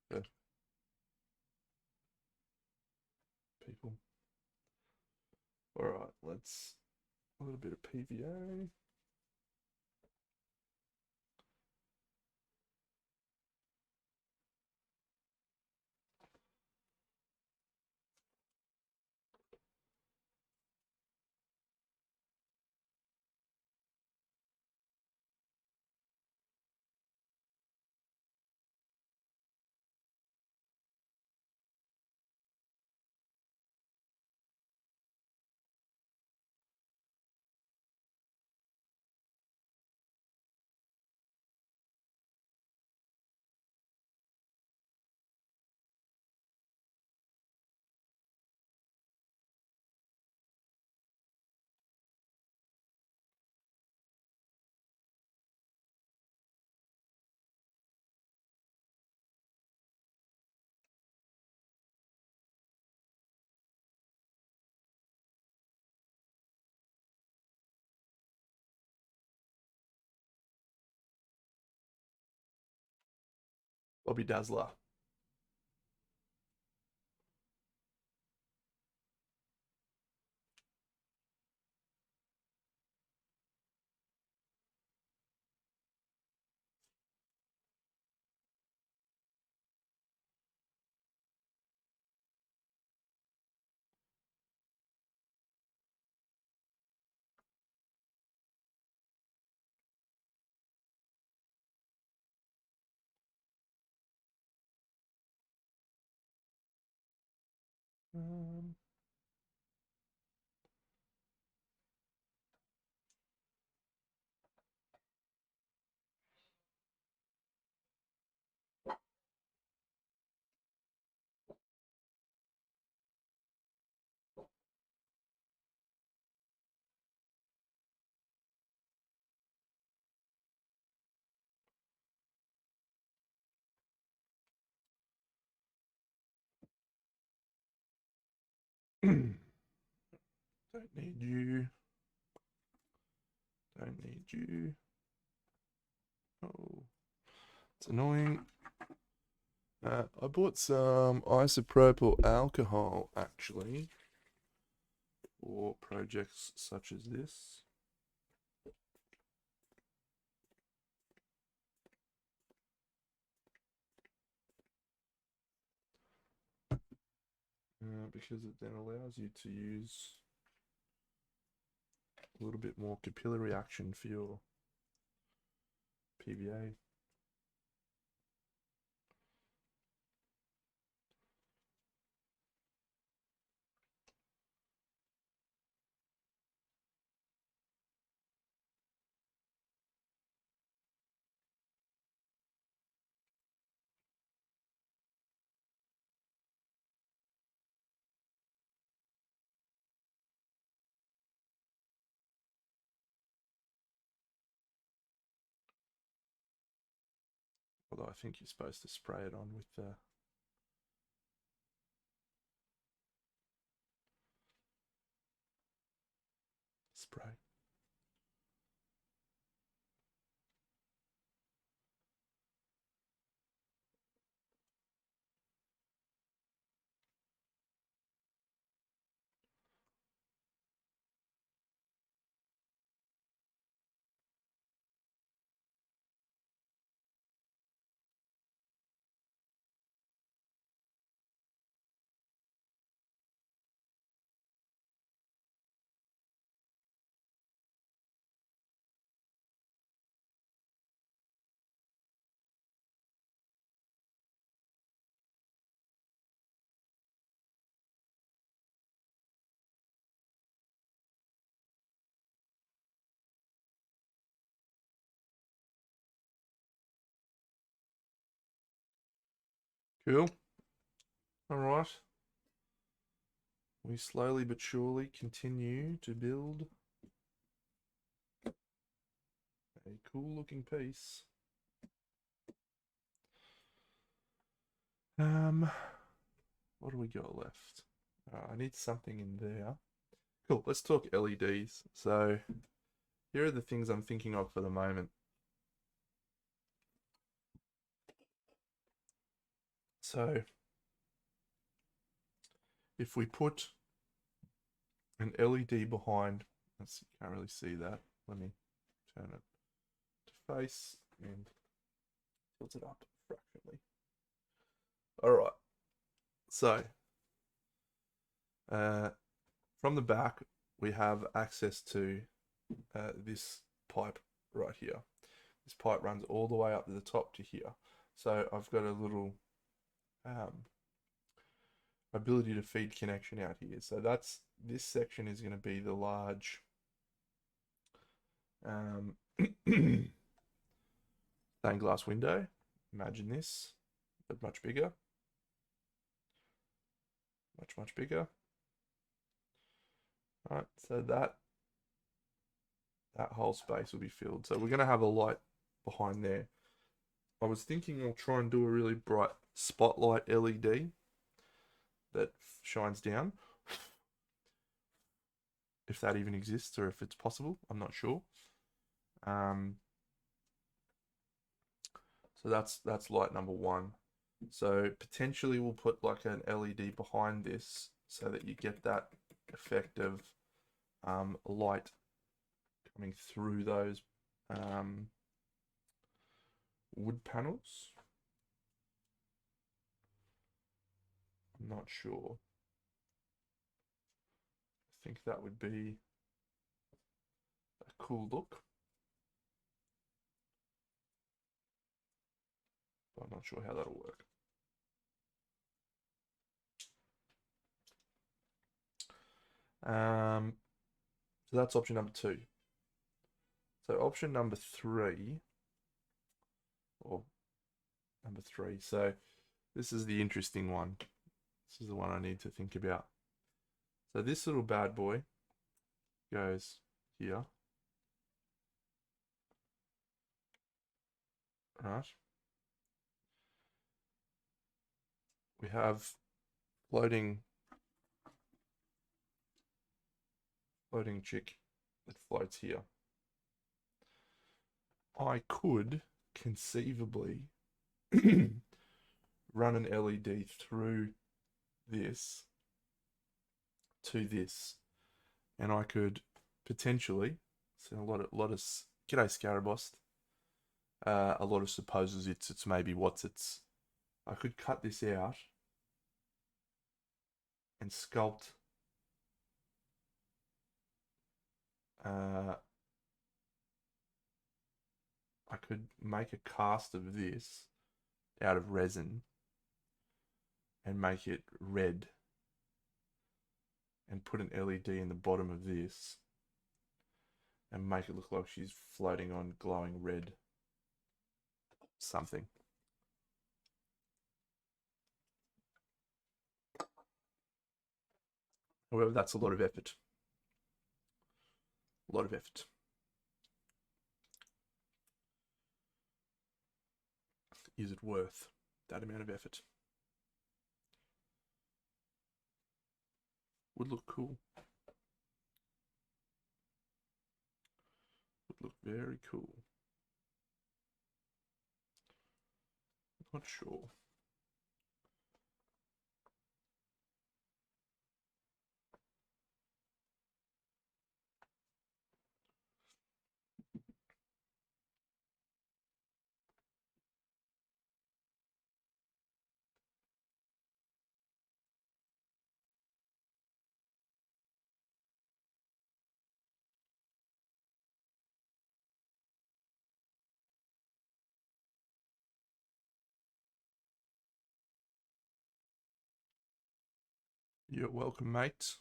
A: for people. All right, let's a little bit of PVA. Bobby Dazzler. Um, don't need you. Don't need you. Oh, it's annoying. I bought some isopropyl alcohol actually for projects such as this. Because it then allows you to use a little bit more capillary action for your PVA. Although I think you're supposed to spray it on with the spray. Cool. All right. We slowly but surely continue to build a cool looking piece. What do we got left? I need something in there. Cool, let's talk LEDs. So here are the things I'm thinking of for the moment. So if we put an LED behind, let's see, can't really see that. Let me turn it to face and tilt it up fractionally. All right. So from the back, we have access to this pipe right here. This pipe runs all the way up to the top to here. So I've got a little ability to feed connection out here. So that's, this section is going to be the large stained glass window. Imagine this, but much bigger. Much bigger. All right, so that whole space will be filled. So we're going to have a light behind there. I was thinking I'll try and do a really bright spotlight LED that shines down. If that even exists or if it's possible, I'm not sure. So that's light number one. So potentially we'll put like an LED behind this so that you get that effect of light coming through those wood panels. I'm not sure. I think that would be a cool look. But I'm not sure how that'll work. So that's option number two. So option number three, so this is the interesting one. This is the one I need to think about. So this little bad boy goes here. Right. We have floating chick that floats here. I could conceivably run an LED through this to this, and I could potentially, so a lot of g'day Scarabost. A lot of supposes it's maybe I could cut this out and sculpt I could make a cast of this out of resin and make it red and put an LED in the bottom of this and make it look like she's floating on glowing red something. However, that's a lot of effort. A lot of effort. is it worth that amount of effort? Would look cool. Would look very cool. Not sure. You're welcome, mate.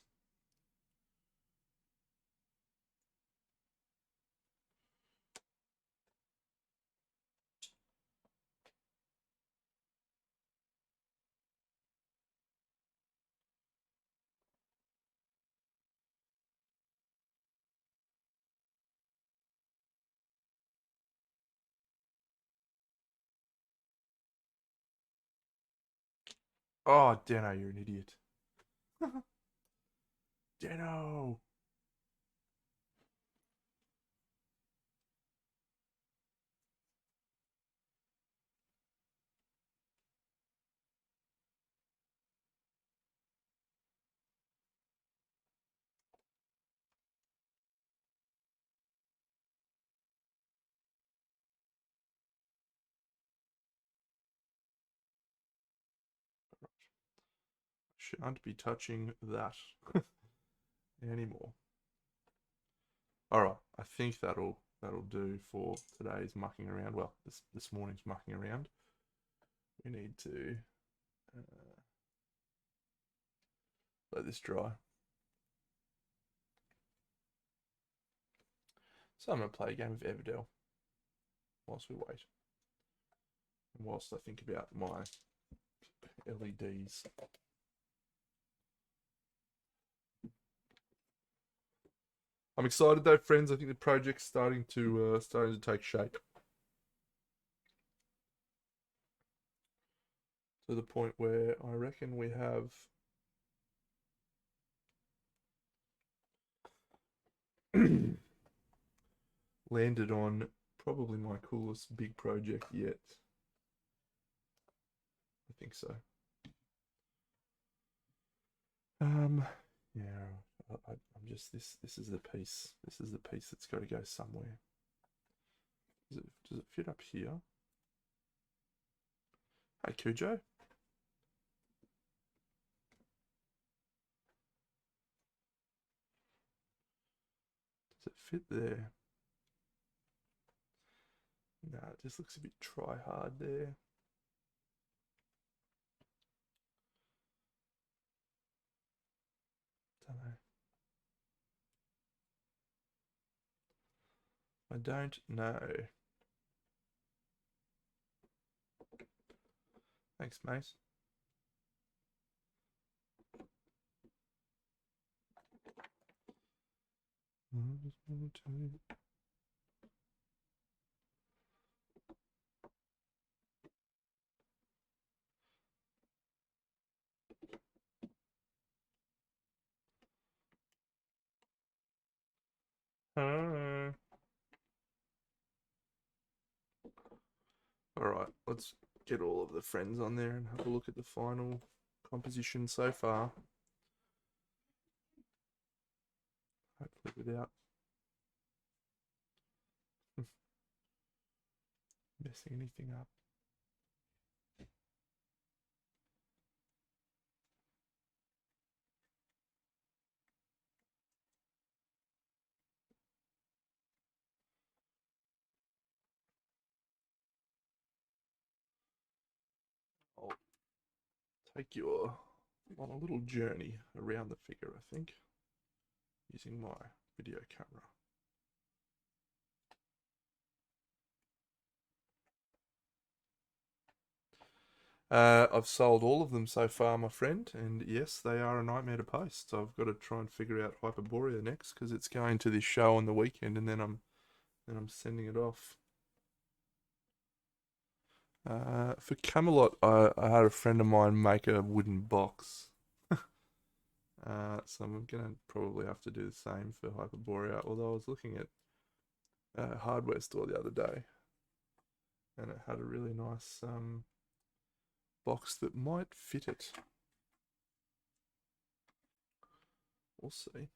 A: Oh, Dano, you're an idiot. Dano! Shan't be touching that anymore. Alright, I think that'll do for today's mucking around. Well, this morning's mucking around. We need to let this dry. So I'm going to play a game of Everdell whilst we wait. And whilst I think about my LEDs. I'm excited though, friends. I think the project's starting to take shape. To the point where I reckon we have landed on probably my coolest big project yet. I think so. Yeah, I'm just this is the piece. This is the piece that's got to go somewhere. Does it fit up here? Hey, Cujo. Does it fit there? No, it just looks a bit try hard there. Don't know. I don't know. Thanks, mate. I just want to tell you. Alright, let's get all of the friends on there and have a look at the final composition so far. Hopefully without messing anything up. I'll take you on a little journey around the figure, I think, using my video camera. I've sold all of them so far, my friend, and yes, they are a nightmare to post. So I've got to try and figure out Hyperborea next because it's going to this show on the weekend, and then I'm sending it off. For Camelot, I had a friend of mine make a wooden box. So I'm gonna probably have to do the same for Hyperborea. Although I was looking at a hardware store the other day, and it had a really nice box that might fit it. We'll see.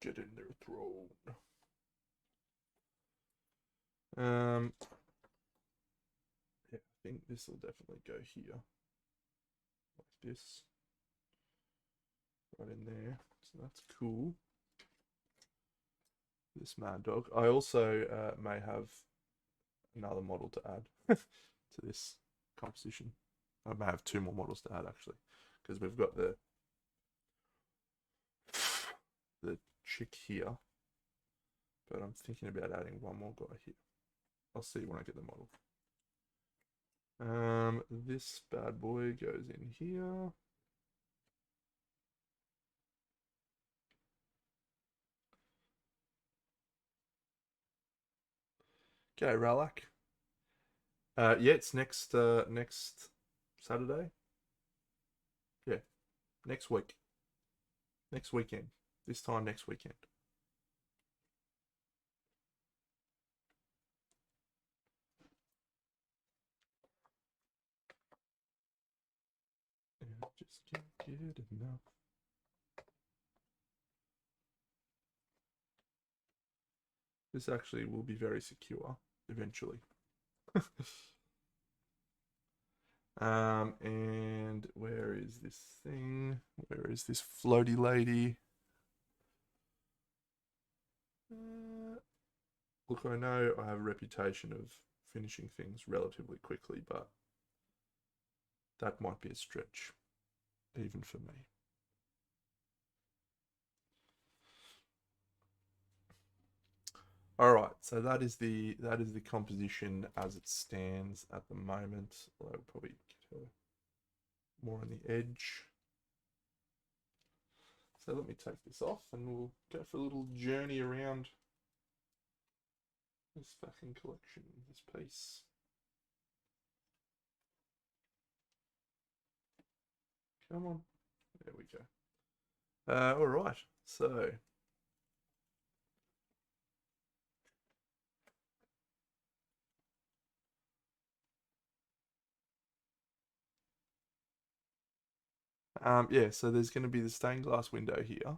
A: Get in their throne. Yeah, I think this will definitely go here, like this, right in there. So that's cool. This mad dog. I also may have another model to add to this composition. I may have two more models to add actually, because we've got the chick here, but I'm thinking about adding one more guy here. I'll see when I get the model. This bad boy goes in here. Okay, Ralak. Yeah, it's next Saturday. Yeah, next week. Next weekend. This time next weekend. And I just can't get enough. This actually will be very secure eventually. And where is this thing? Where is this floaty lady? Look, I know I have a reputation of finishing things relatively quickly, but that might be a stretch, even for me. All right, so that is the composition as it stands at the moment. I'll probably get her more on the edge. So let me take this off, and we'll go for a little journey around this fucking collection, this piece. Come on, there we go. All right, so yeah, so there's going to be the stained glass window here.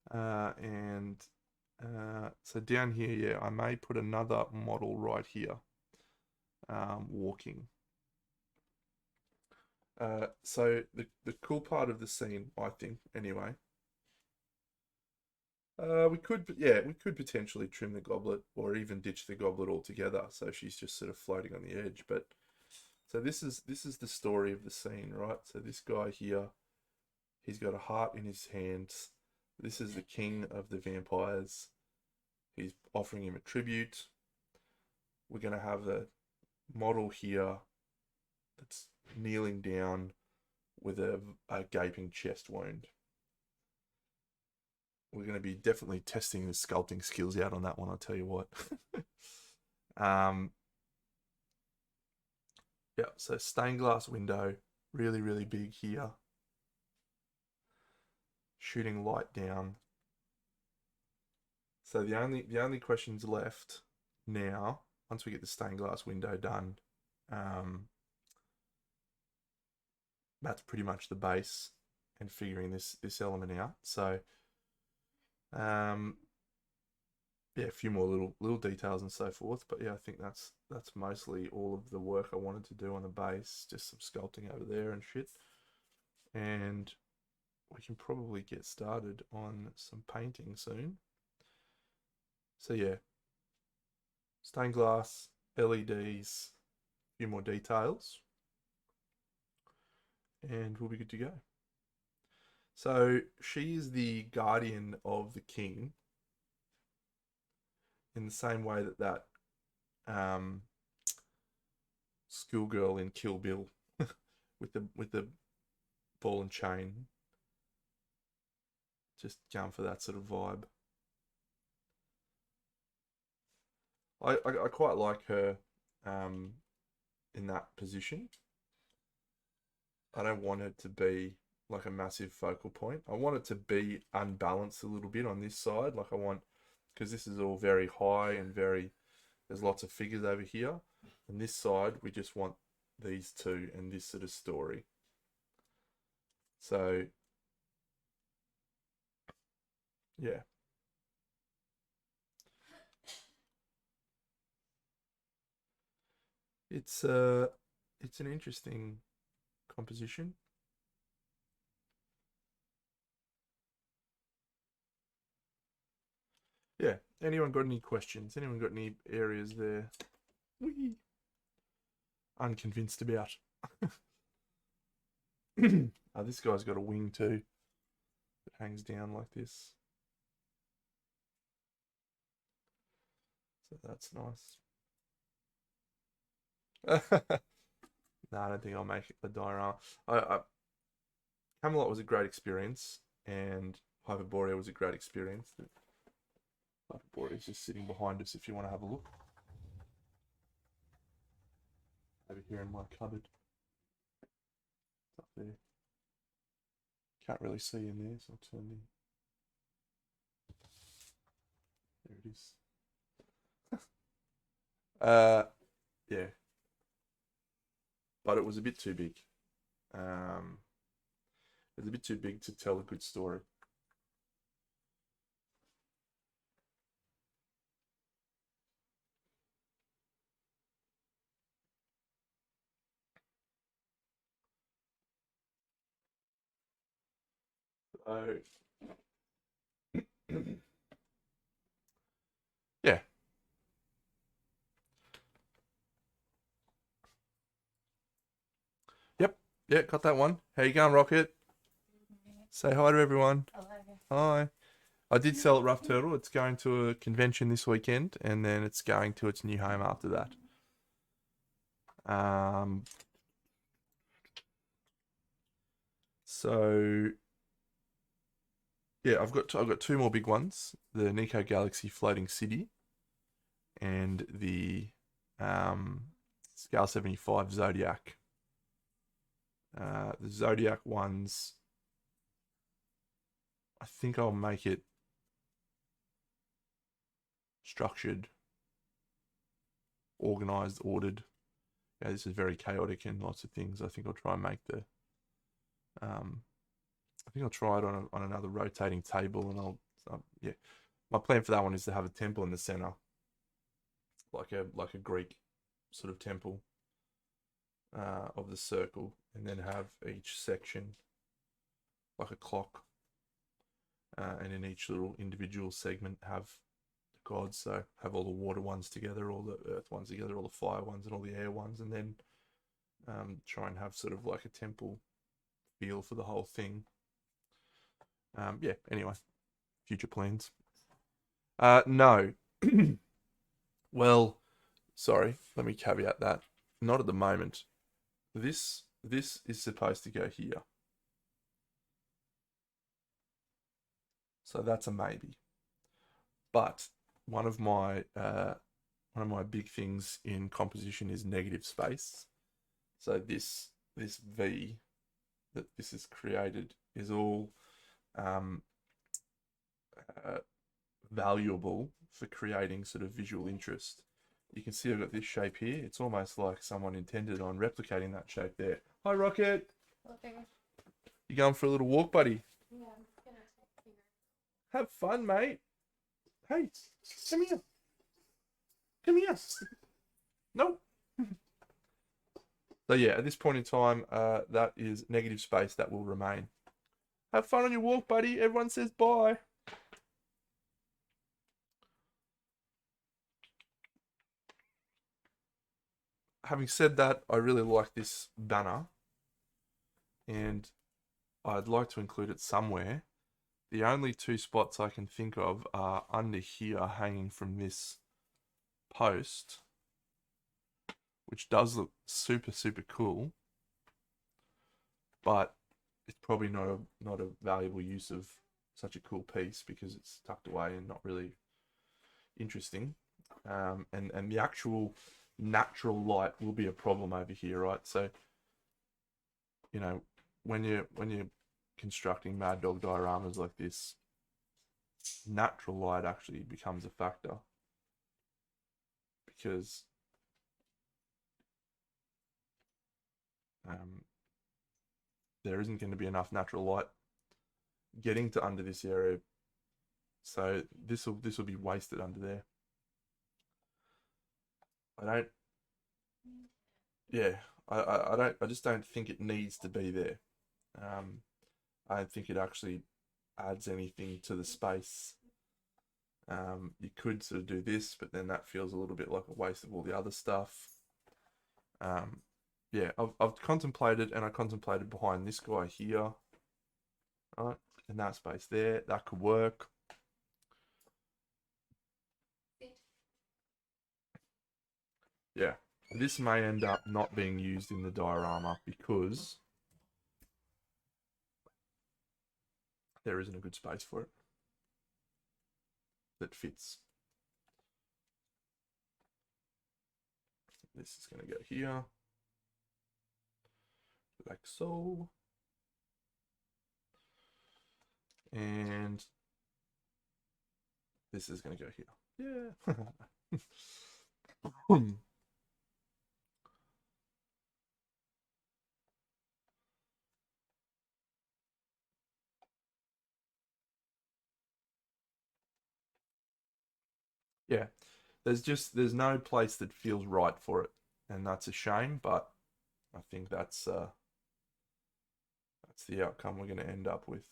A: And so down here, yeah, I may put another model right here, walking. So the cool part of the scene, I think, anyway. We could potentially trim the goblet or even ditch the goblet altogether, so she's just sort of floating on the edge. But so this is the story of the scene, right? So this guy here, he's got a heart in his hands. This is the king of the vampires. He's offering him a tribute. We're gonna have the model here that's kneeling down with a gaping chest wound. We're going to be definitely testing the sculpting skills out on that one, I'll tell you what. Yeah, so stained glass window, really, really big here. Shooting light down. So the only questions left now, once we get the stained glass window done, that's pretty much the base and figuring this element out. So yeah, a few more little details and so forth. But yeah, I think that's mostly all of the work I wanted to do on the base. Just some sculpting over there and shit. And we can probably get started on some painting soon. So yeah, stained glass, LEDs, a few more details, and we'll be good to go. So she is the guardian of the king, in the same way that schoolgirl in Kill Bill with the ball and chain Just going for that sort of vibe. I quite like her in that position. I don't want it to be like a massive focal point. I want it to be unbalanced a little bit on this side. Like I want, because this is all very high and very, there's lots of figures over here. And this side, we just want these two and this sort of story. So, yeah. It's an interesting composition. Yeah. Anyone got any questions? Anyone got any areas there? Wee. Unconvinced about. Oh, this guy's got a wing too. It hangs down like this. So that's nice. No, I don't think I'll make a diorama. Camelot was a great experience, and Hyperborea was a great experience. Hyperborea is just sitting behind us if you want to have a look. Over here in my cupboard. It's up there. Can't really see in there, so I'll turn the... There it is. Yeah. But it was a bit too big. It was a bit too big to tell a good story. So, yeah. Yep. Yeah, got that one. How you going, Rocket? Say hi to everyone.
B: Hello.
A: Hi. I did sell at Rough Turtle. It's going to a convention this weekend, and then it's going to its new home after that. So yeah, I've got two more big ones: the Nico Galaxy Floating City and the Scale 75 Zodiac. The Zodiac ones, I think I'll make it structured, organized, ordered. Yeah, this is very chaotic and lots of things. I think I'll try and make the I think I'll try it on another rotating table, and yeah. My plan for that one is to have a temple in the center, like a Greek sort of temple of the circle, and then have each section like a clock, and in each little individual segment have the gods. So have all the water ones together, all the earth ones together, all the fire ones, and all the air ones, and then try and have sort of like a temple feel for the whole thing. Yeah. Anyway, future plans. No. Well, sorry. Let me caveat that. Not at the moment. This is supposed to go here. So that's a maybe. But one of my big things in composition is negative space. So this V that this is created is all valuable for creating sort of visual interest. You can see I've got this shape here. It's almost like someone intended on replicating that shape there. Hi, Rocket.
B: Okay.
A: You going for a little walk, buddy?
B: Yeah, I'm just gonna take you.
A: Have fun, mate. Hey, come here. Come here. No. So yeah, at this point in time, that is negative space that will remain. Have fun on your walk, buddy. Everyone says bye. Having said that, I really like this banner, and I'd like to include it somewhere. The only two spots I can think of are under here, hanging from this post, which does look super, super cool, but it's probably not a valuable use of such a cool piece because it's tucked away and not really interesting. And the actual natural light will be a problem over here, right? So, you know, when you're constructing Mad Dog dioramas like this, natural light actually becomes a factor because there isn't going to be enough natural light getting to under this area, so this will be wasted under there. I don't, yeah, I just don't think it needs to be there. I don't think it actually adds anything to the space. You could sort of do this, but then that feels a little bit like a waste of all the other stuff. Yeah, I've contemplated, and I contemplated behind this guy here, right, in that space there. That could work. Yeah, this may end up not being used in the diorama because there isn't a good space for it that fits. This is going to go here, like so. And this is going to go here. Yeah. Yeah. There's no place that feels right for it, and that's a shame, but I think that's the outcome we're going to end up with.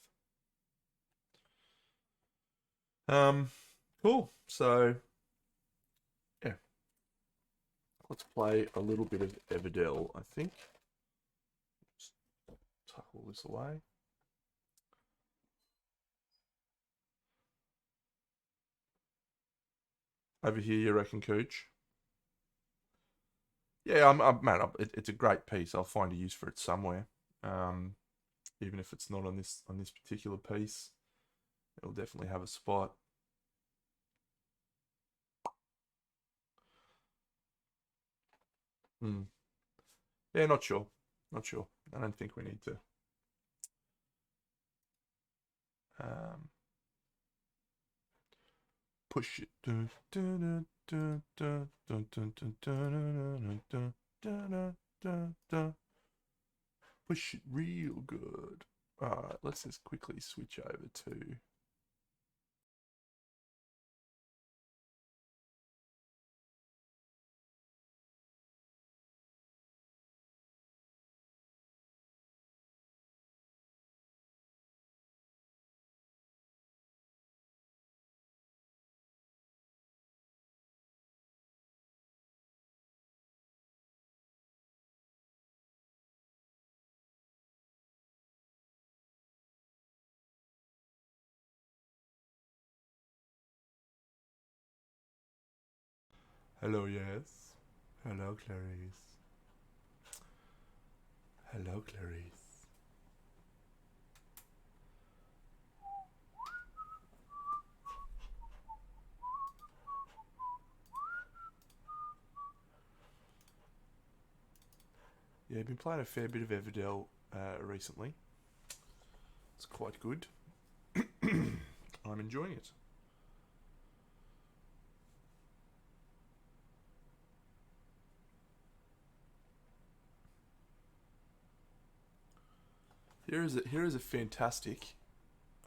A: Cool. So yeah, let's play a little bit of Everdell, I think. Just tuck all this away. Over here, you reckon, Cooch? Yeah, man, it's a great piece. I'll find a use for it somewhere. Even if it's not on this particular piece, it'll definitely have a spot. Yeah, not sure. Not sure. I don't think we need to. Push it. Push it real good. Alright, let's just quickly switch over to hello, yes. Hello, Clarice. Hello, Clarice. Yeah, I've been playing a fair bit of Everdell recently. It's quite good. I'm enjoying it. Here is a fantastic,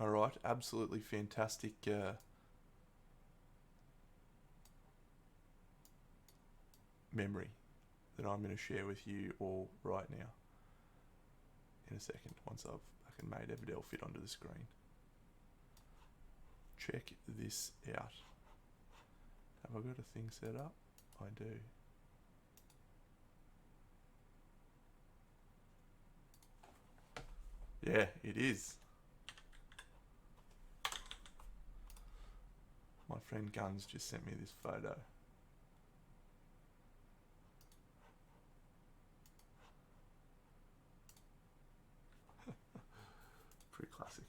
A: all right, absolutely fantastic memory that I'm going to share with you all right now. In a second, once I've fucking made Everdell fit onto the screen. Check this out. Have I got a thing set up? I do. Yeah, it is. My friend Guns just sent me this photo. Pretty classic.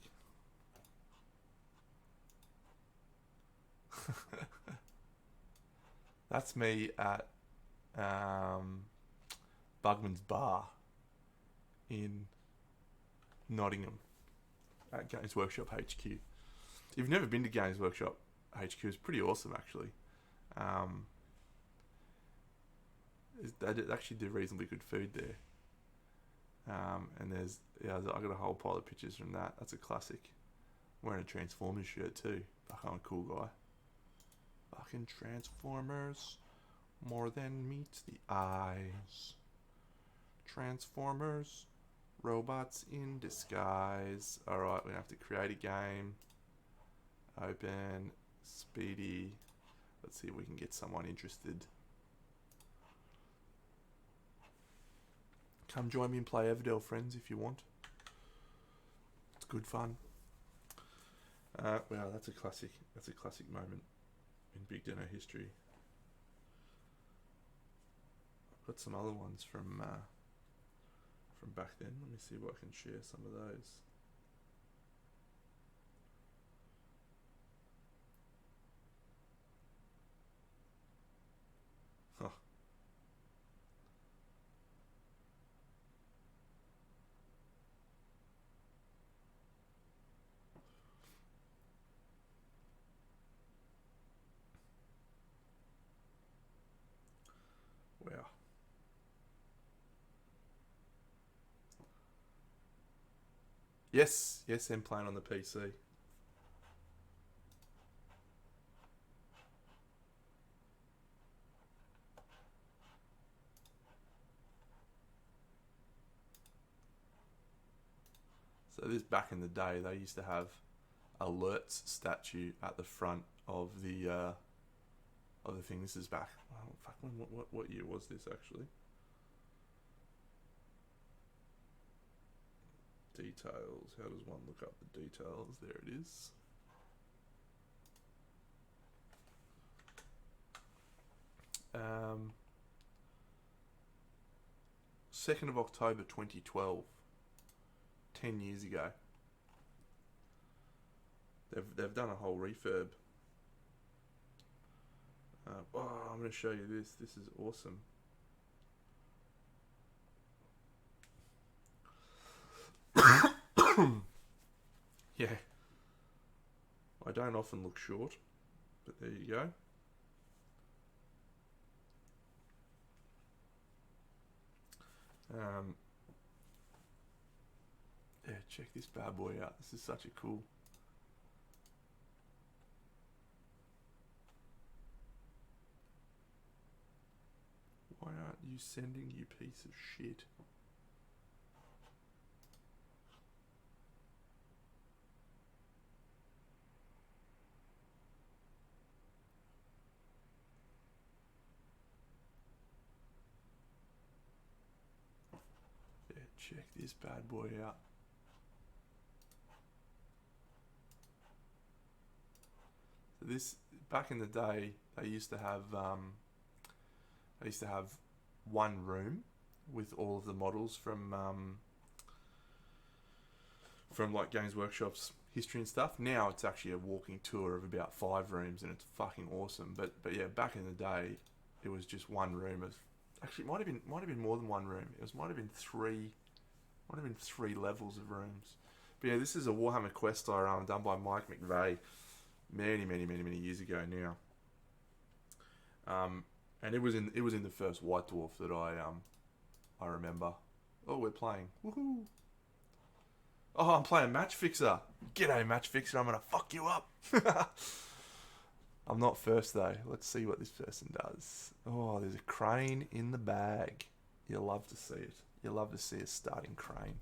A: That's me at Bugman's Bar in Nottingham at Games Workshop HQ. If you've never been to Games Workshop HQ, it's pretty awesome actually. Um, they actually do reasonably good food there. And I got a whole pile of pictures from that. That's a classic. I'm wearing a Transformers shirt too. Fuck, I'm a cool guy. Fucking Transformers, more than meets the eyes. Transformers, robots in disguise. Alright, we have to create a game. Open, speedy. Let's see if we can get someone interested. Come join me and play Everdell, friends, if you want. It's good fun. Wow, that's a classic. That's a classic moment in Big Dinner history. I've got some other ones from back then. Let me see if I can share some of those. Huh. Wow. Yes, I'm playing on the PC. So this back in the day, they used to have alerts statue at the front of the thing. This is back. Oh, fuck, what year was this actually? Details. How does one look up the details? There it is. Um, 2nd of October 2012. 10 years ago. They've done a whole refurb. I'm going to show you this. This is awesome. Yeah. I don't often look short, but there you go. Yeah, check this bad boy out. This is such a cool. Why aren't you sending, you piece of shit? Yeah, check this bad boy out. So this, back in the day, they used to have one room with all of the models from like Games Workshop's history and stuff. Now it's actually a walking tour of about 5 rooms, and it's fucking awesome. But yeah, back in the day, it was just one room of. Actually, it might have been more than one room. Might have been three levels of rooms. But yeah, this is a Warhammer Quest diorama done by Mike McVeigh many years ago now. And it was in the first White Dwarf that I remember. Oh, we're playing. Woohoo! Oh, I'm playing Match Fixer. G'day, Match Fixer. I'm gonna fuck you up. I'm not first though. Let's see what this person does. Oh, there's a crane in the bag. You'll love to see it. You'll love to see a starting crane.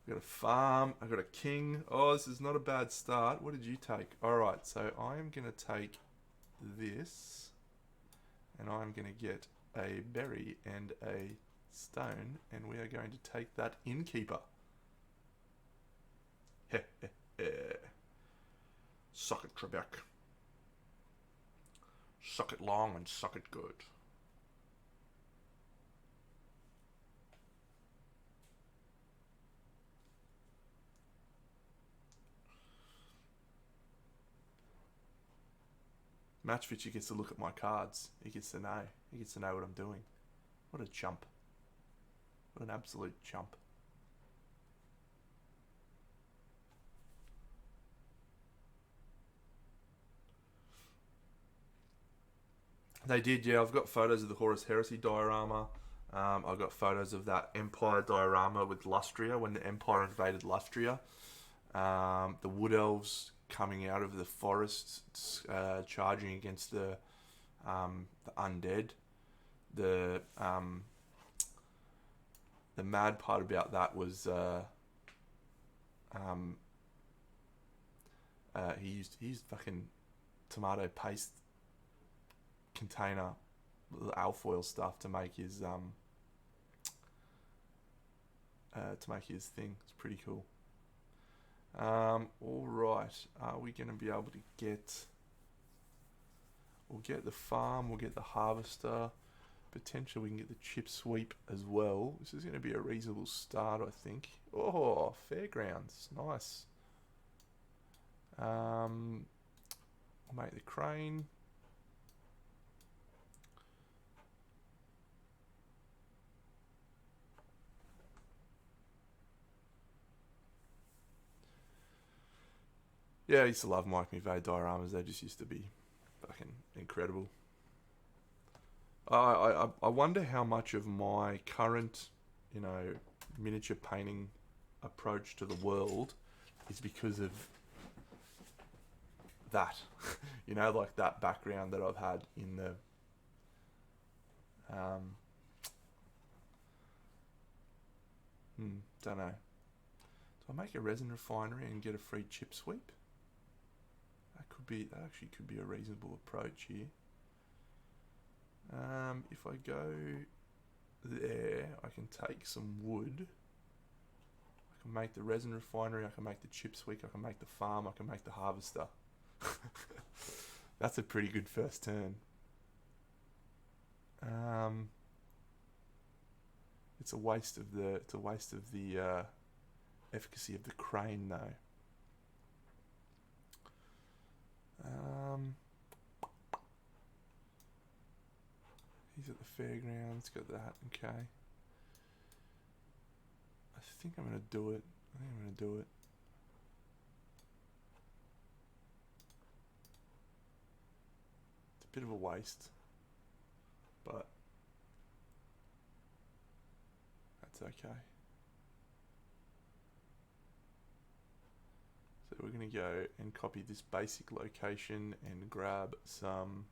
A: I've got a farm. I've got a king. Oh, this is not a bad start. What did you take? Alright, so I am going to take this. And I'm going to get a berry and a stone. And we are going to take that innkeeper. Heh heh heh. Suck it, Trebek. Suck it long and suck it good. Match Fitcher gets to look at my cards. He gets to know. He gets to know what I'm doing. What a chump. What an absolute chump. They did, yeah. I've got photos of the Horus Heresy diorama. I've got photos of that Empire diorama with Lustria when the Empire invaded Lustria. The Wood Elves coming out of the forests, charging against the undead. The mad part about that was he used fucking tomato paste container alfoil stuff to make his thing. It's pretty cool. All right, are we going to be able to get? We'll get the farm. We'll get the harvester. Potentially, we can get the chip sweep as well. This is going to be a reasonable start, I think. Oh, fairgrounds, nice. We'll make the crane. Yeah, I used to love Mike McVeigh dioramas. They just used to be fucking incredible. I wonder how much of my current, miniature painting approach to the world is because of that. Like that background that I've had in the don't know. Do I make a resin refinery and get a free chip sweep? That actually could be a reasonable approach here. If I go there, I can take some wood. I can make the resin refinery. I can make the chip sweep. I can make the farm. I can make the harvester. That's a pretty good first turn. It's a waste of the efficacy of the crane though. He's at the fairgrounds. Got that. Okay. I think I'm gonna do it. It's a bit of a waste, but that's okay. So we're going to go and copy this basic location and grab some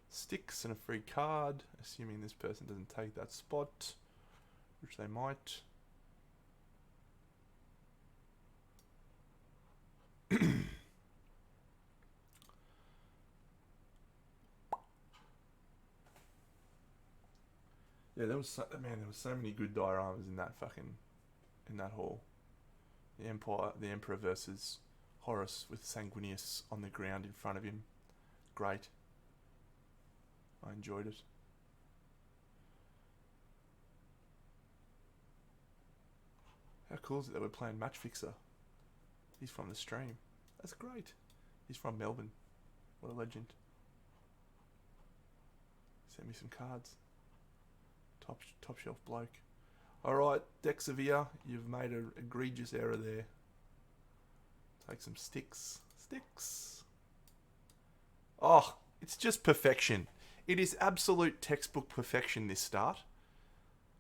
A: sticks and a free card, assuming this person doesn't take that spot, which they might. Yeah, there was so many good dioramas in that hall. The Emperor versus Horus with Sanguinius on the ground in front of him. Great. I enjoyed it. How cool is it that we're playing Match Fixer? He's from the stream. That's great. He's from Melbourne. What a legend. Send me some cards. Top shelf bloke. Alright, Dexavir, you've made an egregious error there. Take some sticks. Oh, it's just perfection. It is absolute textbook perfection, this start.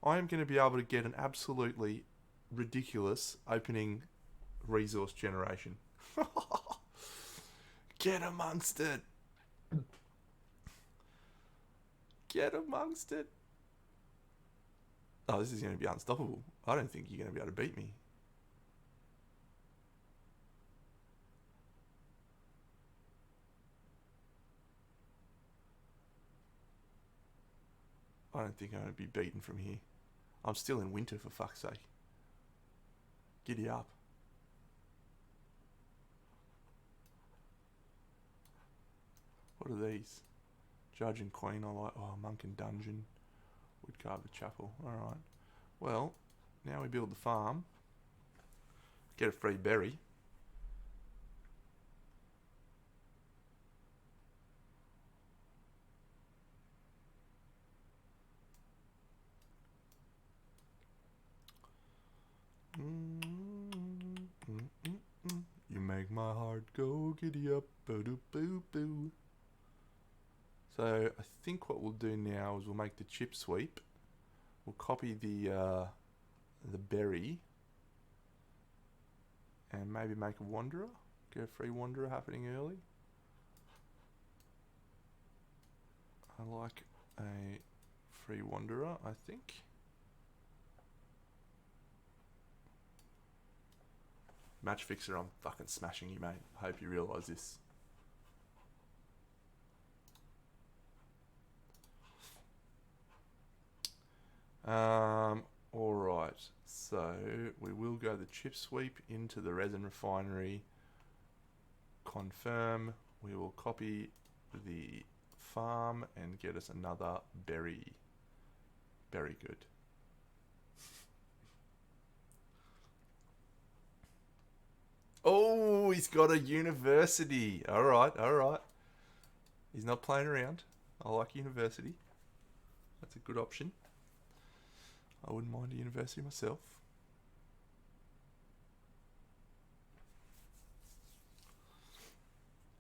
A: I am going to be able to get an absolutely ridiculous opening resource generation. Get amongst it. Oh, this is going to be unstoppable. I don't think you're going to be able to beat me. I don't think I'm going to be beaten from here. I'm still in winter, for fuck's sake. Giddy up. What are these? Judge and Queen, I like. Oh, Monk and Dungeon. Woodcarver Chapel. Alright. Well, now we build the farm. Get a free berry. make my heart go giddy up, boo boo boo. So I think what we'll do now is we'll make the chip sweep. We'll copy the berry, and maybe make a wanderer. Get a free wanderer happening early. I like a free wanderer, I think. Match fixer, I'm fucking smashing you, mate. I hope you realise this. Alright, so we will go the chip sweep into the resin refinery. Confirm. We will copy the farm and get us another berry. Very good. Oh, he's got a university. Alright, alright. He's not playing around. I like university. That's a good option. I wouldn't mind a university myself.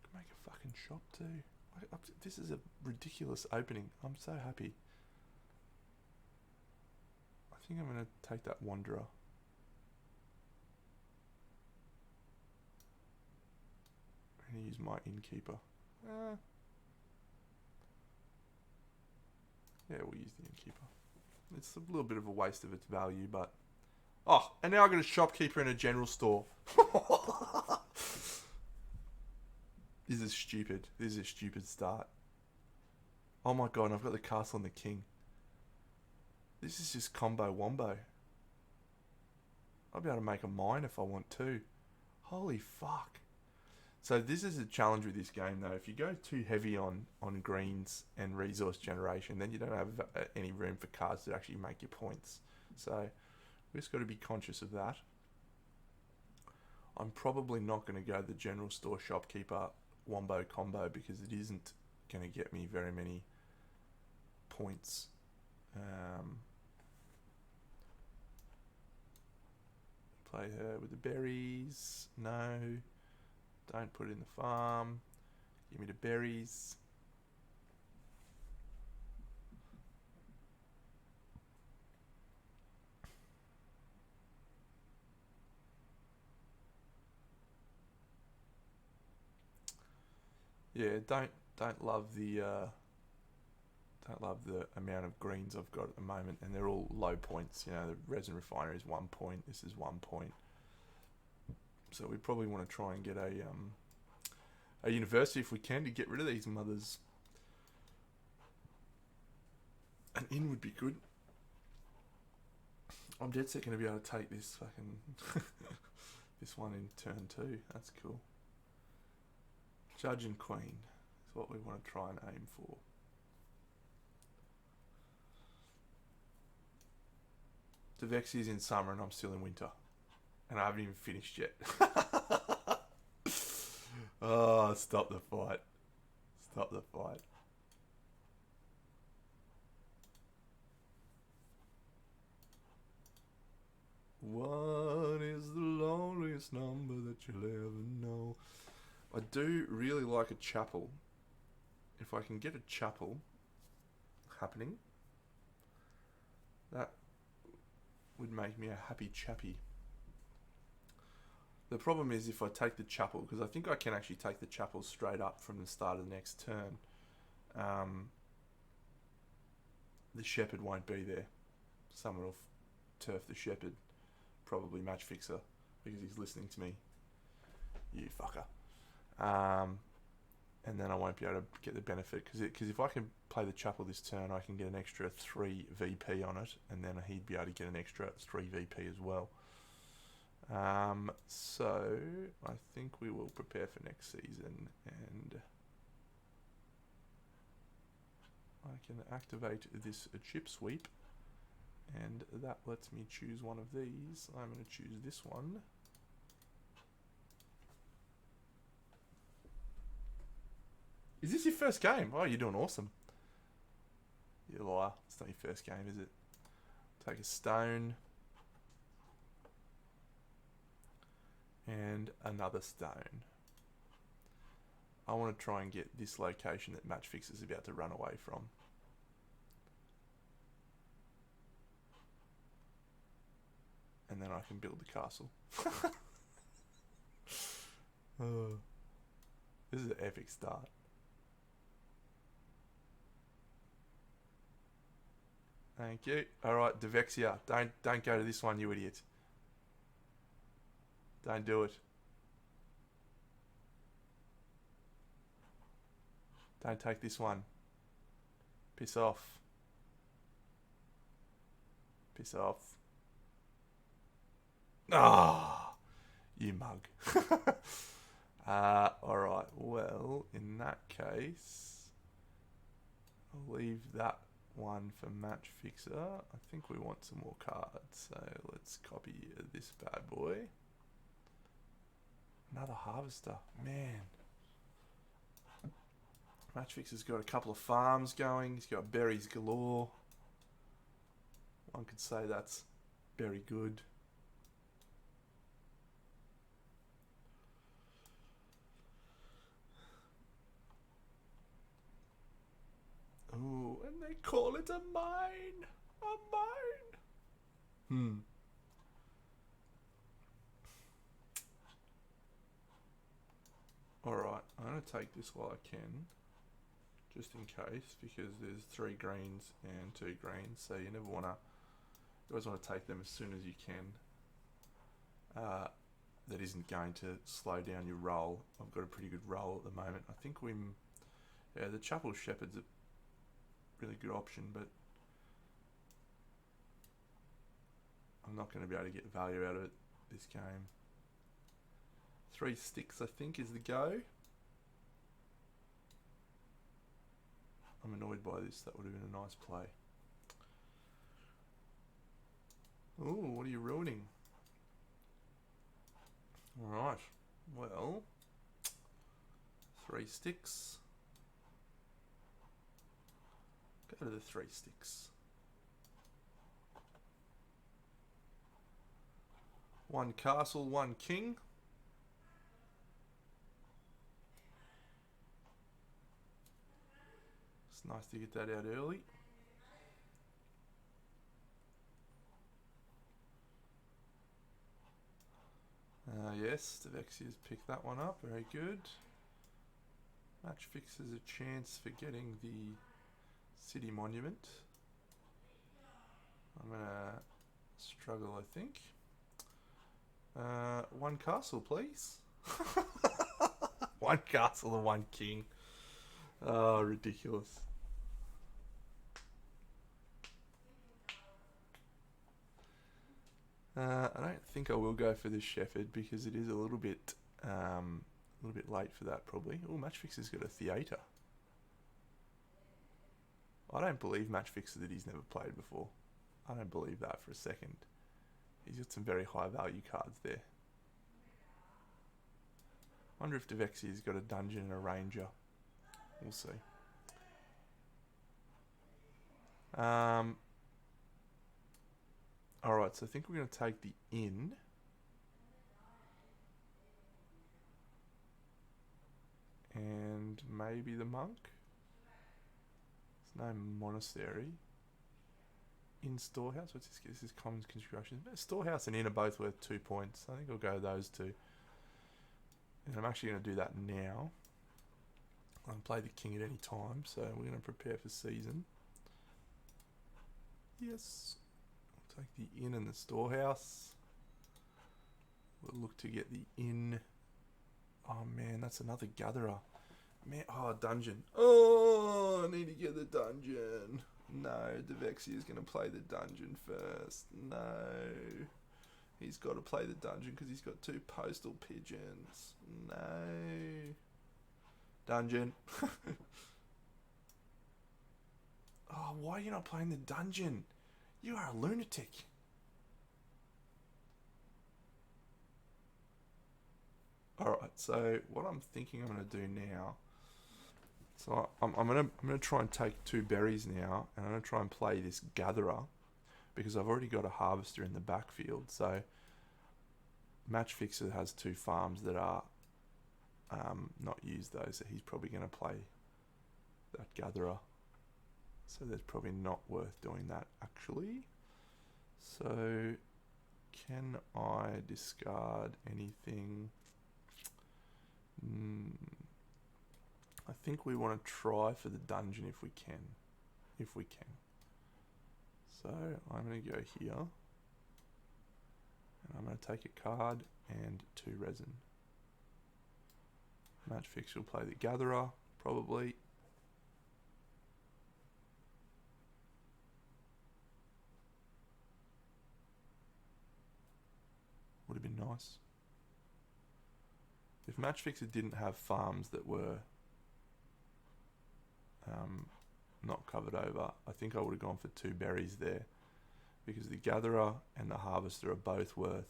A: Could make a fucking shop too. This is a ridiculous opening. I'm so happy. I think I'm going to take that Wanderer. And use my innkeeper. Yeah, we'll use the innkeeper. It's a little bit of a waste of its value, but... Oh, and now I've got a shopkeeper in a general store. This is stupid. This is a stupid start. Oh my god, and I've got the castle and the king. This is just combo wombo. I'll be able to make a mine if I want to. Holy fuck. So this is a challenge with this game though. If you go too heavy on greens and resource generation, then you don't have any room for cards to actually make your points. So we've just got to be conscious of that. I'm probably not going to go the general store shopkeeper wombo combo because it isn't going to get me very many points. Play her with the berries. No. Don't put it in the farm. Give me the berries. Yeah, don't love the amount of greens I've got at the moment, and they're all low points. You know, the resin refinery is 1 point. This is 1 point. So we probably want to try and get a university if we can to get rid of these mothers. An inn would be good. I'm dead set going to be able to take this fucking this one in turn 2. That's cool. Judge and Queen is what we want to try and aim for. Devexi is in summer and I'm still in winter. And I haven't even finished yet. Oh, stop the fight. Stop the fight. One is the loneliest number that you'll ever know. I do really like a chapel. If I can get a chapel happening, that would make me a happy chappy. The problem is if I take the chapel, because I think I can actually take the chapel straight up from the start of the next turn, the shepherd won't be there. Someone will turf the shepherd, probably match fixer, because he's listening to me. You fucker. And then I won't be able to get the benefit, because if I can play the chapel this turn, I can get an extra 3 VP on it, and then he'd be able to get an extra 3 VP as well. So I think we will prepare for next season, and I can activate this chip sweep, and that lets me choose one of these. I'm going to choose this one. Is this your first game? Oh, you're doing awesome. You liar. It's not your first game, is it? Take a stone. And another stone. I want to try and get this location that Match Fix is about to run away from. And then I can build the castle. Oh, this is an epic start. Thank you. Alright, Devexia. Don't go to this one, you idiot. Don't do it. Don't take this one. Piss off. Piss off. Ah, you mug. Alright, well, in that case, I'll leave that one for Match Fixer. I think we want some more cards, so let's copy this bad boy. Another harvester, man. Match Fixer's got a couple of farms going. He's got berries galore. One could say that's very good. Oh, and they call it a mine. A mine. Alright, I'm going to take this while I can. Just in case, because there's 3 greens and 2 greens, so you never want to. You always want to take them as soon as you can. That isn't going to slow down your roll. I've got a pretty good roll at the moment. I think the Chapel Shepherd's a really good option, but I'm not going to be able to get value out of it this game. 3 sticks, I think, is the go. I'm annoyed by this. That would have been a nice play. Oh, what are you ruining? Alright. Well, 3 sticks. Go to the 3 sticks. 1 castle, 1 king. It's nice to get that out early. Yes, Devexia's picked that one up. Very good. Match fixes a chance for getting the city monument. I'm going to struggle, I think. 1 castle, please. 1 castle and 1 king. Oh, ridiculous. I don't think I will go for this Shepherd because it is a little bit late for that probably. Oh, Match Fixer's got a theatre. I don't believe Match Fixer that he's never played before. I don't believe that for a second. He's got some very high value cards there. Wonder if Devexia's got a dungeon and a ranger. We'll see. Alright, so I think we're going to take the inn. And maybe the monk. There's no monastery. Inn storehouse. What's this? This is common construction. Storehouse and inn are both worth 2 points. I think I'll go those 2. And I'm actually going to do that now. I can play the king at any time, so we're going to prepare for season. Yes. We'll take the inn and the storehouse. We'll look to get the inn. Oh man, that's another gatherer. Man, oh, dungeon. Oh, I need to get the dungeon. No, Devexia is going to play the dungeon first. No. He's got to play the dungeon because he's got 2 postal pigeons. No. Dungeon. Oh, why are you not playing the dungeon? You are a lunatic. Alright, so what I'm thinking I'm going to do now. So I'm gonna try and take 2 berries now, and I'm gonna try and play this gatherer because I've already got a harvester in the backfield. So Match Fixer has 2 farms that are not used though, so he's probably going to play that Gatherer. So that's probably not worth doing that actually. So can I discard anything? I think we want to try for the dungeon if we can. So I'm going to go here. And I'm going to take a card and 2 resin. Match Fixer will play the Gatherer, probably. Would have been nice. If Match Fixer didn't have farms that were not covered over, I think I would have gone for 2 berries there. Because the Gatherer and the Harvester are both worth...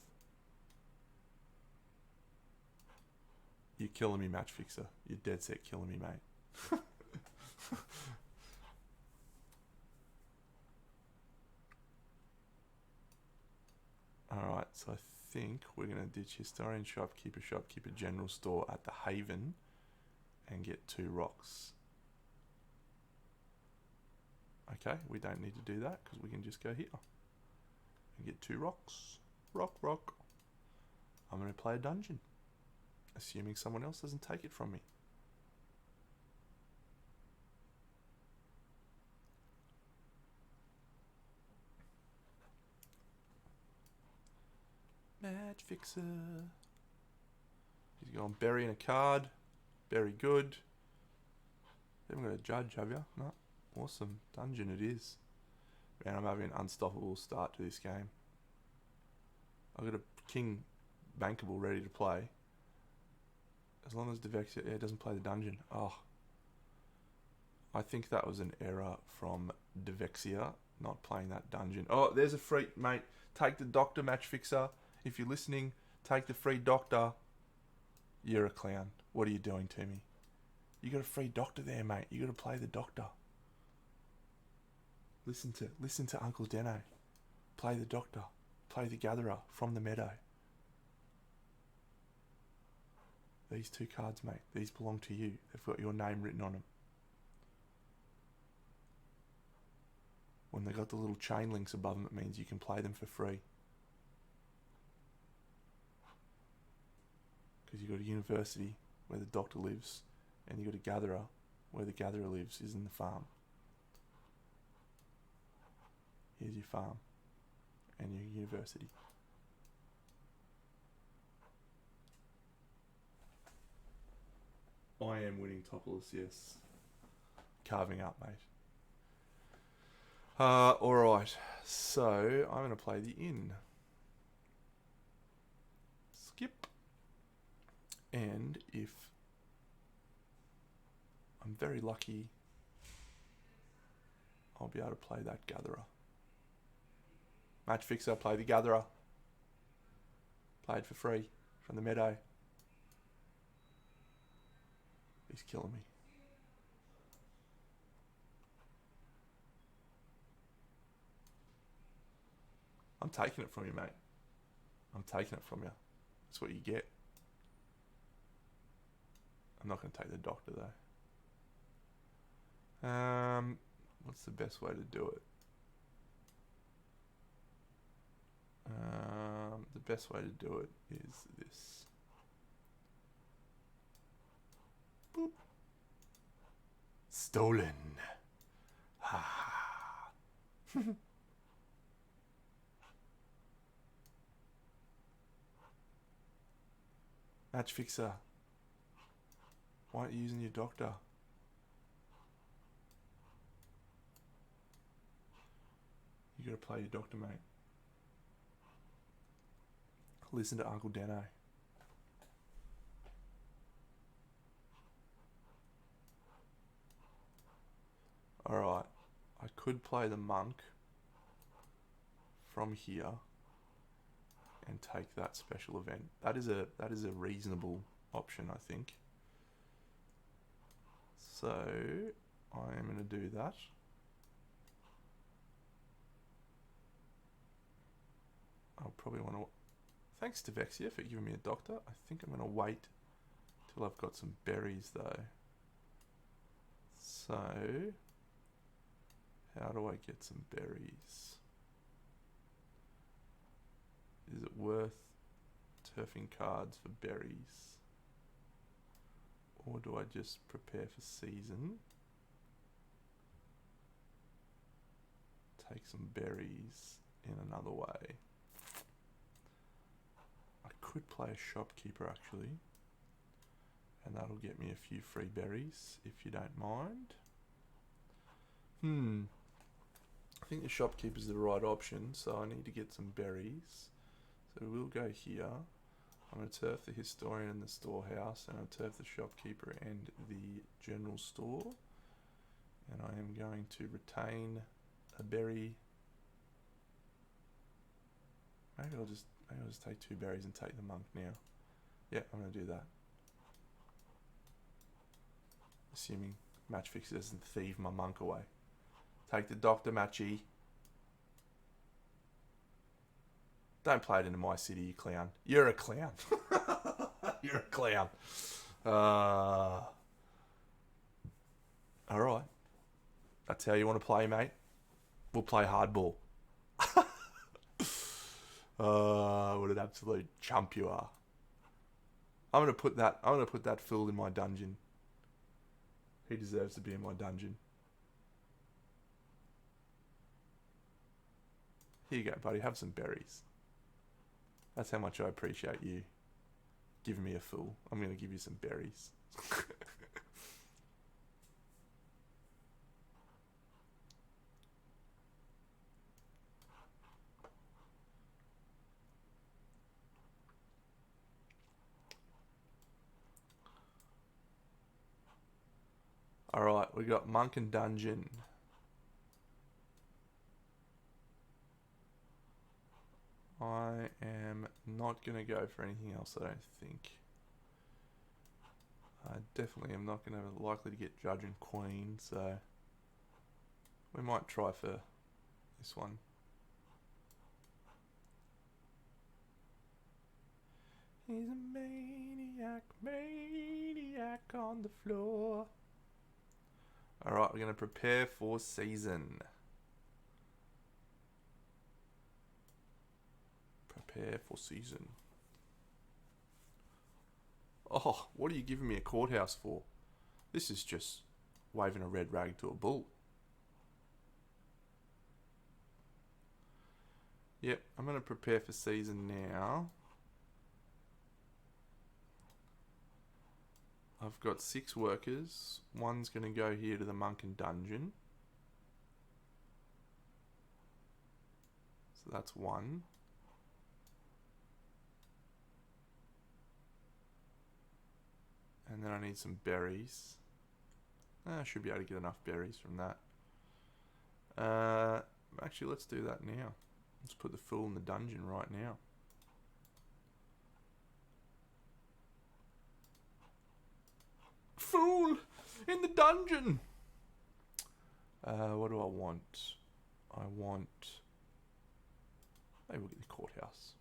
A: You're killing me, Match Fixer. You're dead set killing me, mate. Alright, so I think we're going to ditch Historian Shopkeeper, General Store at the Haven and get 2 rocks. Okay, we don't need to do that because we can just go here and get 2 rocks. Rock. I'm going to play a dungeon, assuming someone else doesn't take it from me. Match Fixer. He's gone burying a card. Very good. You haven't got a judge, have you? No. Awesome. Dungeon it is. Man, I'm having an unstoppable start to this game. I've got a king bankable ready to play. As long as Devexia doesn't play the dungeon. Oh. I think that was an error from Devexia not playing that dungeon. Oh, there's a free... Mate, take the Doctor, Match Fixer. If you're listening, take the free Doctor. You're a clown. What are you doing to me? You got a free Doctor there, mate. You got to play the Doctor. Listen to Uncle Deno. Play the Doctor. Play the Gatherer from the meadow. These 2 cards, mate. These belong to you. They've got your name written on them. When they got the little chain links above them, it means you can play them for free. Because you've got a university where the Doctor lives, and you've got a Gatherer where the Gatherer lives, is in the farm. Here's your farm and your university. I am winning topless, yes. Carving up, mate. Alright, so I'm going to play the inn. Skip. And if I'm very lucky, I'll be able to play that Gatherer. Match Fixer, play the Gatherer. Played for free from the meadow. He's killing me. I'm taking it from you, mate. I'm taking it from you. That's what you get. I'm not going to take the Doctor, though. What's the best way to do it? The best way to do it is this. Boop. Stolen. Ha. Match Fixer. Why aren't you using your Doctor? You gotta play your Doctor, mate. Listen to Uncle Deno. Alright. I could play the monk from here and take that special event. That is a reasonable option, I think. So I am going to do that. I'll probably want to Thanks to Vexia for giving me a doctor. I think I'm going to wait till I've got some berries though. So, how do I get some berries? Is it worth turfing cards for berries? Or do I just prepare for season? Take some berries in another way. I could play a shopkeeper actually. And that'll get me a few free berries, if you don't mind. I think the shopkeeper's the right option, so I need to get some berries. So we'll go here. I'm going to turf the historian and the storehouse, and I'll turf the shopkeeper and the general store. And I am going to retain a berry. Maybe I'll just take 2 berries and take the monk now. Yeah, I'm going to do that. Assuming Match Fixer doesn't thieve my monk away. Take the doctor, Matchy. Don't play it into my city, you clown. You're a clown. You're a clown. Alright. That's how you want to play, mate. We'll play hardball. What an absolute chump you are. I'm gonna put that fool in my dungeon. He deserves to be in my dungeon. Here you go, buddy. Have some berries. That's how much I appreciate you giving me a fool. I'm going to give you some berries. Alright, we got Monk and Dungeon. I am not going to go for anything else, I don't think. I definitely am not going to likely to get Judge and Queen, so we might try for this one. He's a maniac on the floor. Alright, we're going to prepare for season. Prepare for season. Oh, what are you giving me a courthouse for? This is just waving a red rag to a bull. Yep, I'm going to prepare for season now. I've got 6 workers. One's going to go here to the Monk and Dungeon. So that's 1. And then I need some berries. I should be able to get enough berries from that. Actually, let's do that now. Let's put the fool in the dungeon right now. Fool in the dungeon! What do I want? Maybe we'll get the courthouse.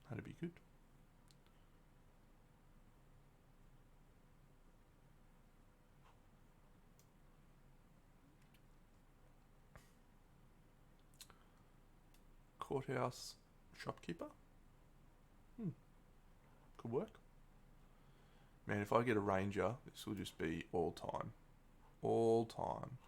A: That'd be good. Courthouse shopkeeper. Could work. Man, if I get a ranger, this will just be all time. All time.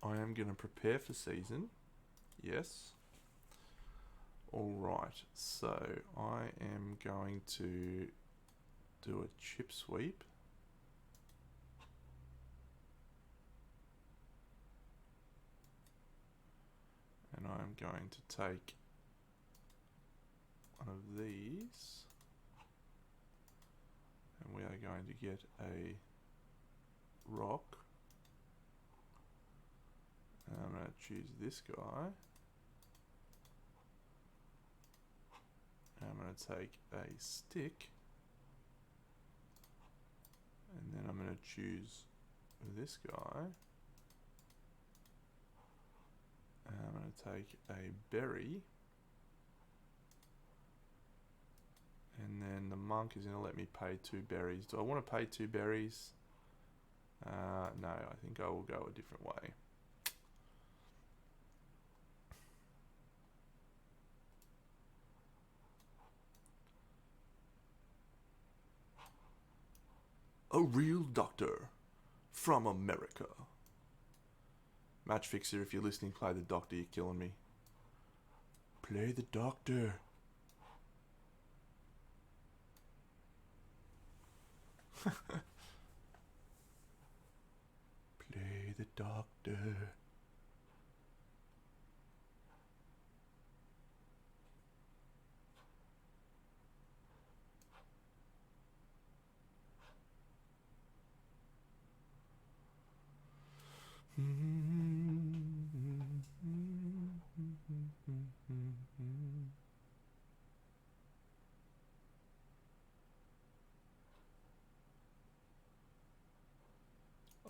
A: I am going to prepare for season. Yes. Alright, so I am going to do a chip sweep. And I'm going to take one of these. And we are going to get a rock. to choose this guy. And I'm going to take a stick. And then I'm going to choose this guy. And I'm going to take a berry. And then the monk is going to let me pay 2 berries. Do I want to pay 2 berries? No, I think I will go a different way. A real doctor from America. Match Fixer, if you're listening, play the doctor. You're killing me. Play the doctor. Play the doctor.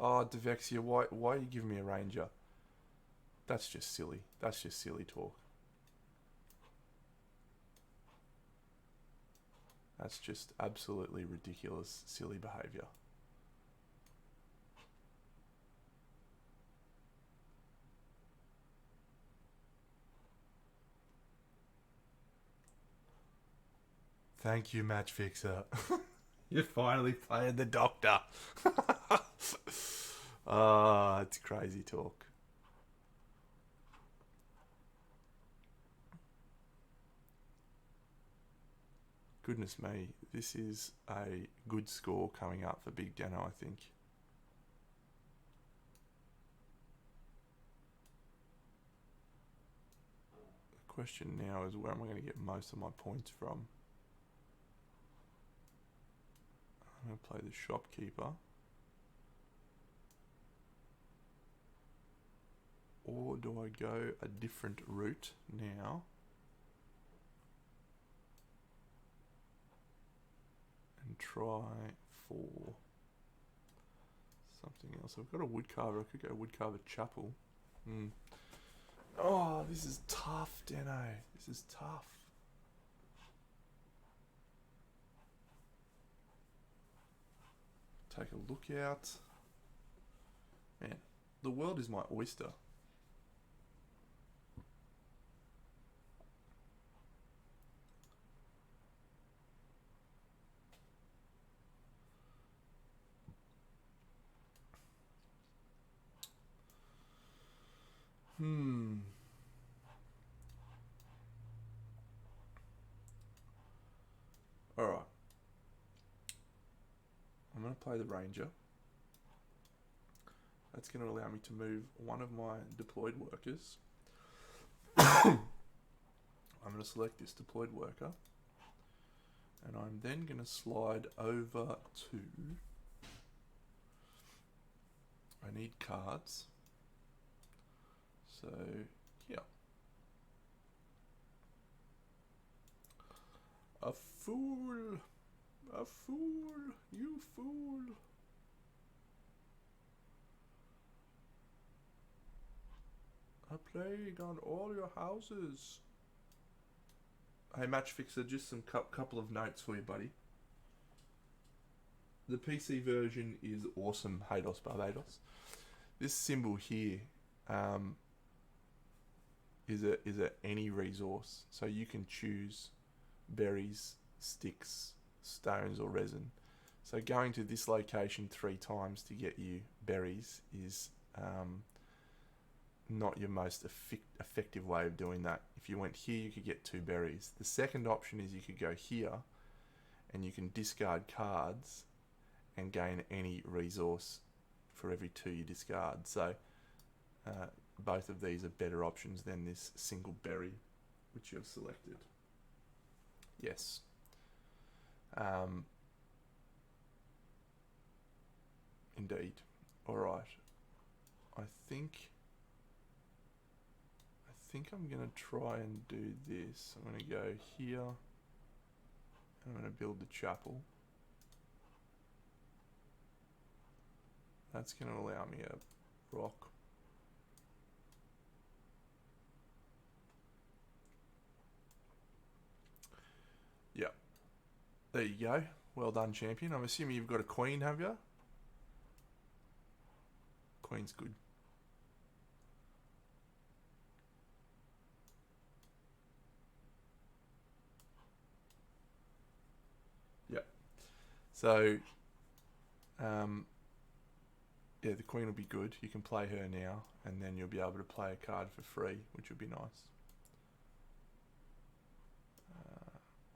A: Oh, Devexia, why are you giving me a ranger? That's just silly. That's just silly talk. That's just absolutely ridiculous, silly behaviour. Thank you, Match Fixer. You finally played the doctor. Ah, it's crazy talk. Goodness me, this is a good score coming up for Big Dano, I think. The question now is where am I going to get most of my points from? I'm going to play the shopkeeper. Or do I go a different route now? And try for something else. I've got a woodcarver. I could go woodcarver chapel. Oh, this is tough, Dano. This is tough. Take a look out. Man, the world is my oyster. Alright. I'm going to play the ranger. That's going to allow me to move one of my deployed workers. I'm going to select this deployed worker. And I'm then going to slide over to... I need cards. So, here. A fool! A fool! You fool! A plague on all your houses. Hey, Match Fixer, just some couple of notes for you, buddy. The PC version is awesome, Hados Barbados. This symbol here is a any resource, so you can choose berries, sticks, stones, or resin. So going to this location 3 times to get you berries is not your most effective way of doing that. If you went here, you could get 2 berries. The second option is you could go here and you can discard cards and gain any resource for every 2 you discard. So both of these are better options than this single berry which you have selected. Yes. Indeed. Alright. I think think I'm going to try and do this. I'm going to go here. And I'm going to build the chapel. That's going to allow me a rock. Yep. There you go. Well done, champion. I'm assuming you've got a queen, have you? Queen's good. Yep. So, yeah, the queen will be good. You can play her now, and then you'll be able to play a card for free, which would be nice.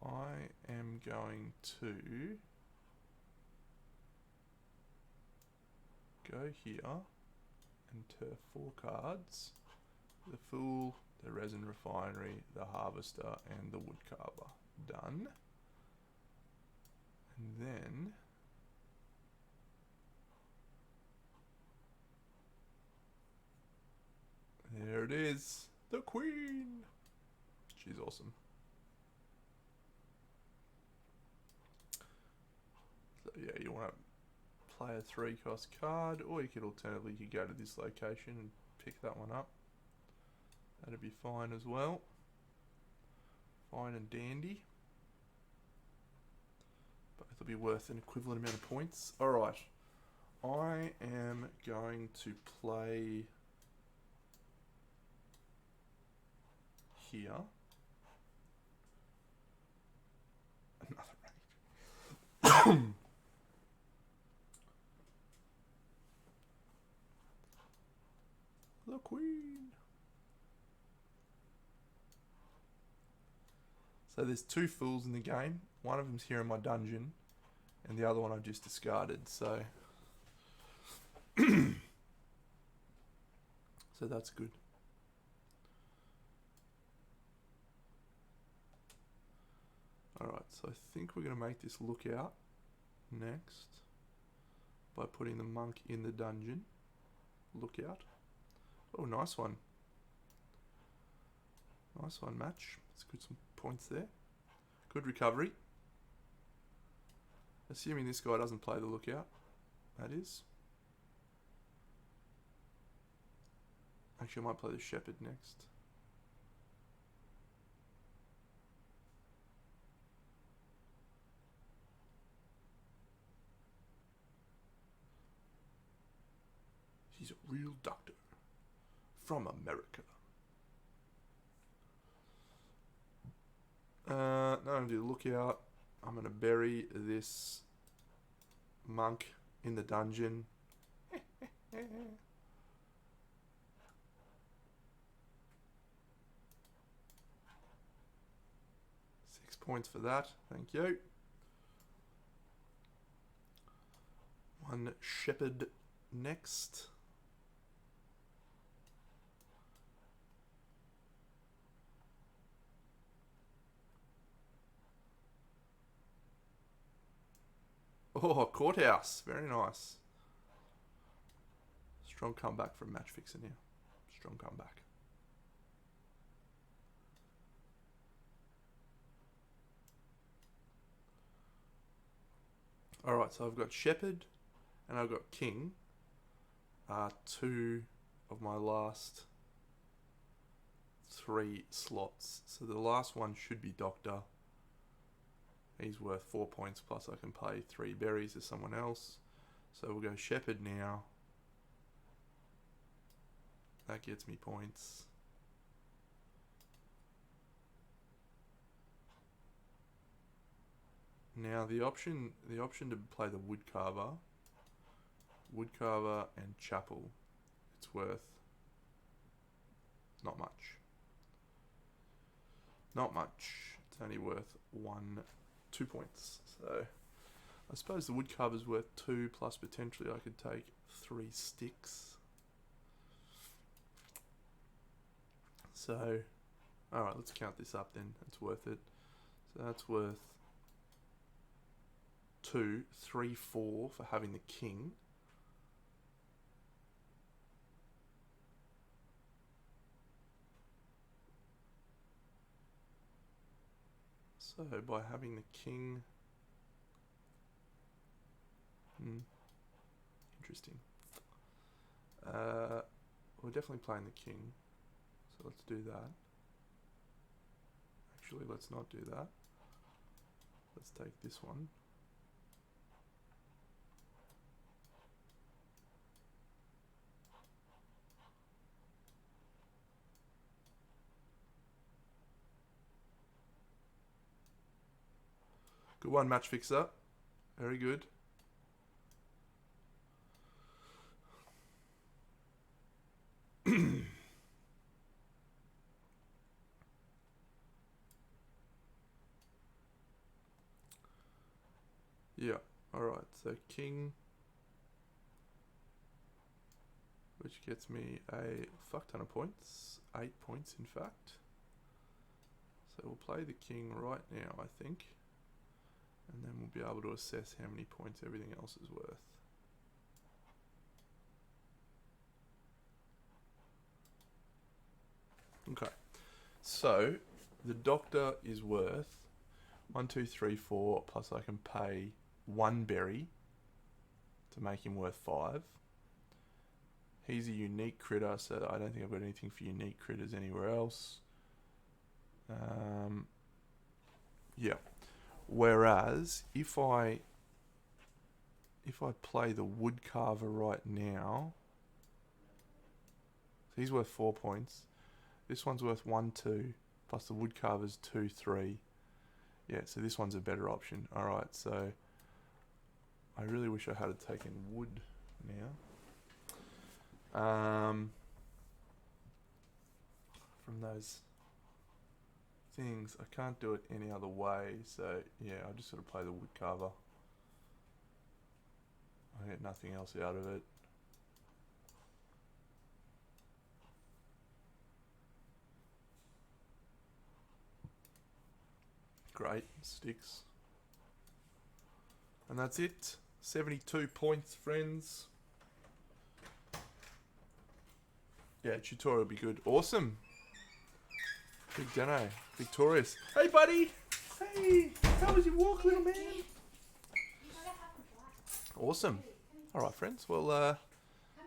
A: I am going to go here and turf 4 cards. The Fool, the Resin Refinery, the Harvester, and the Woodcarver. Done. And then there it is, the Queen. She's awesome. So yeah, you want to play a 3-cost card, or you could alternatively go to this location and pick that one up. That'd be fine as well. Fine and dandy. Both will be worth an equivalent amount of points. Alright. I am going to play here. Another raid. The Queen. So there's 2 fools in the game. One of them's here in my dungeon, and the other one I've just discarded. So, so that's good. Alright, so I think we're going to make this lookout next by putting the monk in the dungeon. Lookout. Oh, nice one. Nice one, match. Let's get some points there. Good recovery. Assuming this guy doesn't play the lookout. That is. Actually, I might play the shepherd next. He's a real doctor. From America. Now I'm going to do lookout. I'm going to bury this monk in the dungeon. 6 points for that. Thank you. 1 shepherd next. Oh, courthouse. Very nice. Strong comeback from Match Fixer here. Strong comeback. Alright, so I've got Shepherd and I've got King. 2 of my last 3 slots. So the last one should be Doctor. He's worth 4 points, plus I can pay 3 berries to someone else. So we'll go Shepherd now. That gets me points. Now the option to play the Woodcarver and Chapel, it's worth not much. Not much. It's only worth 2 points. So I suppose the Woodcarver's worth 2, plus potentially I could take 3 sticks. So, alright, let's count this up then. It's worth it. So that's worth 2, 3, 4 for having the King. So by having the king... interesting. We're definitely playing the king. So let's do that. Actually, let's not do that. Let's take this one. Good one, match fixer. Very good. Yeah, alright, so king, which gets me a fuck ton of points, 8 points in fact. So we'll play the king right now, I think, and then we'll be able to assess how many points everything else is worth. Okay, so the doctor is worth 1, 2, 3, 4, plus I can pay 1 berry to make him worth 5. He's a unique critter, so I don't think I've got anything for unique critters anywhere else. Yeah. Whereas if I play the wood carver right now, so he's worth 4 points. This one's worth 1, 2, plus the wood carver's 2, 3. Yeah, so this one's a better option. Alright, so I really wish I had taken wood now. From those things, I can't do it any other way, so yeah, I just sort of play the wood carver. I get nothing else out of it. Great, sticks. And that's it. 72 points, friends. Yeah, tutorial will be good. Awesome. Big Dano. Victorious. Hey, buddy. Hey, how was your walk, little man? Awesome. All right, friends. Well,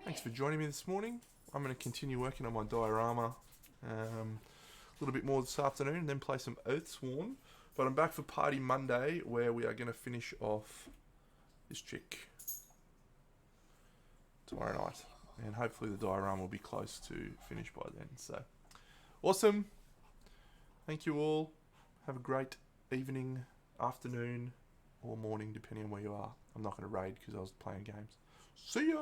A: thanks for joining me this morning. I'm going to continue working on my diorama a little bit more this afternoon and then play some Earthsworn. But I'm back for Party Monday, where we are going to finish off this chick tomorrow night. And hopefully the diorama will be close to finish by then. So, awesome. Thank you all. Have a great evening, afternoon, or morning, depending on where you are. I'm not going to raid because I was playing games. See ya!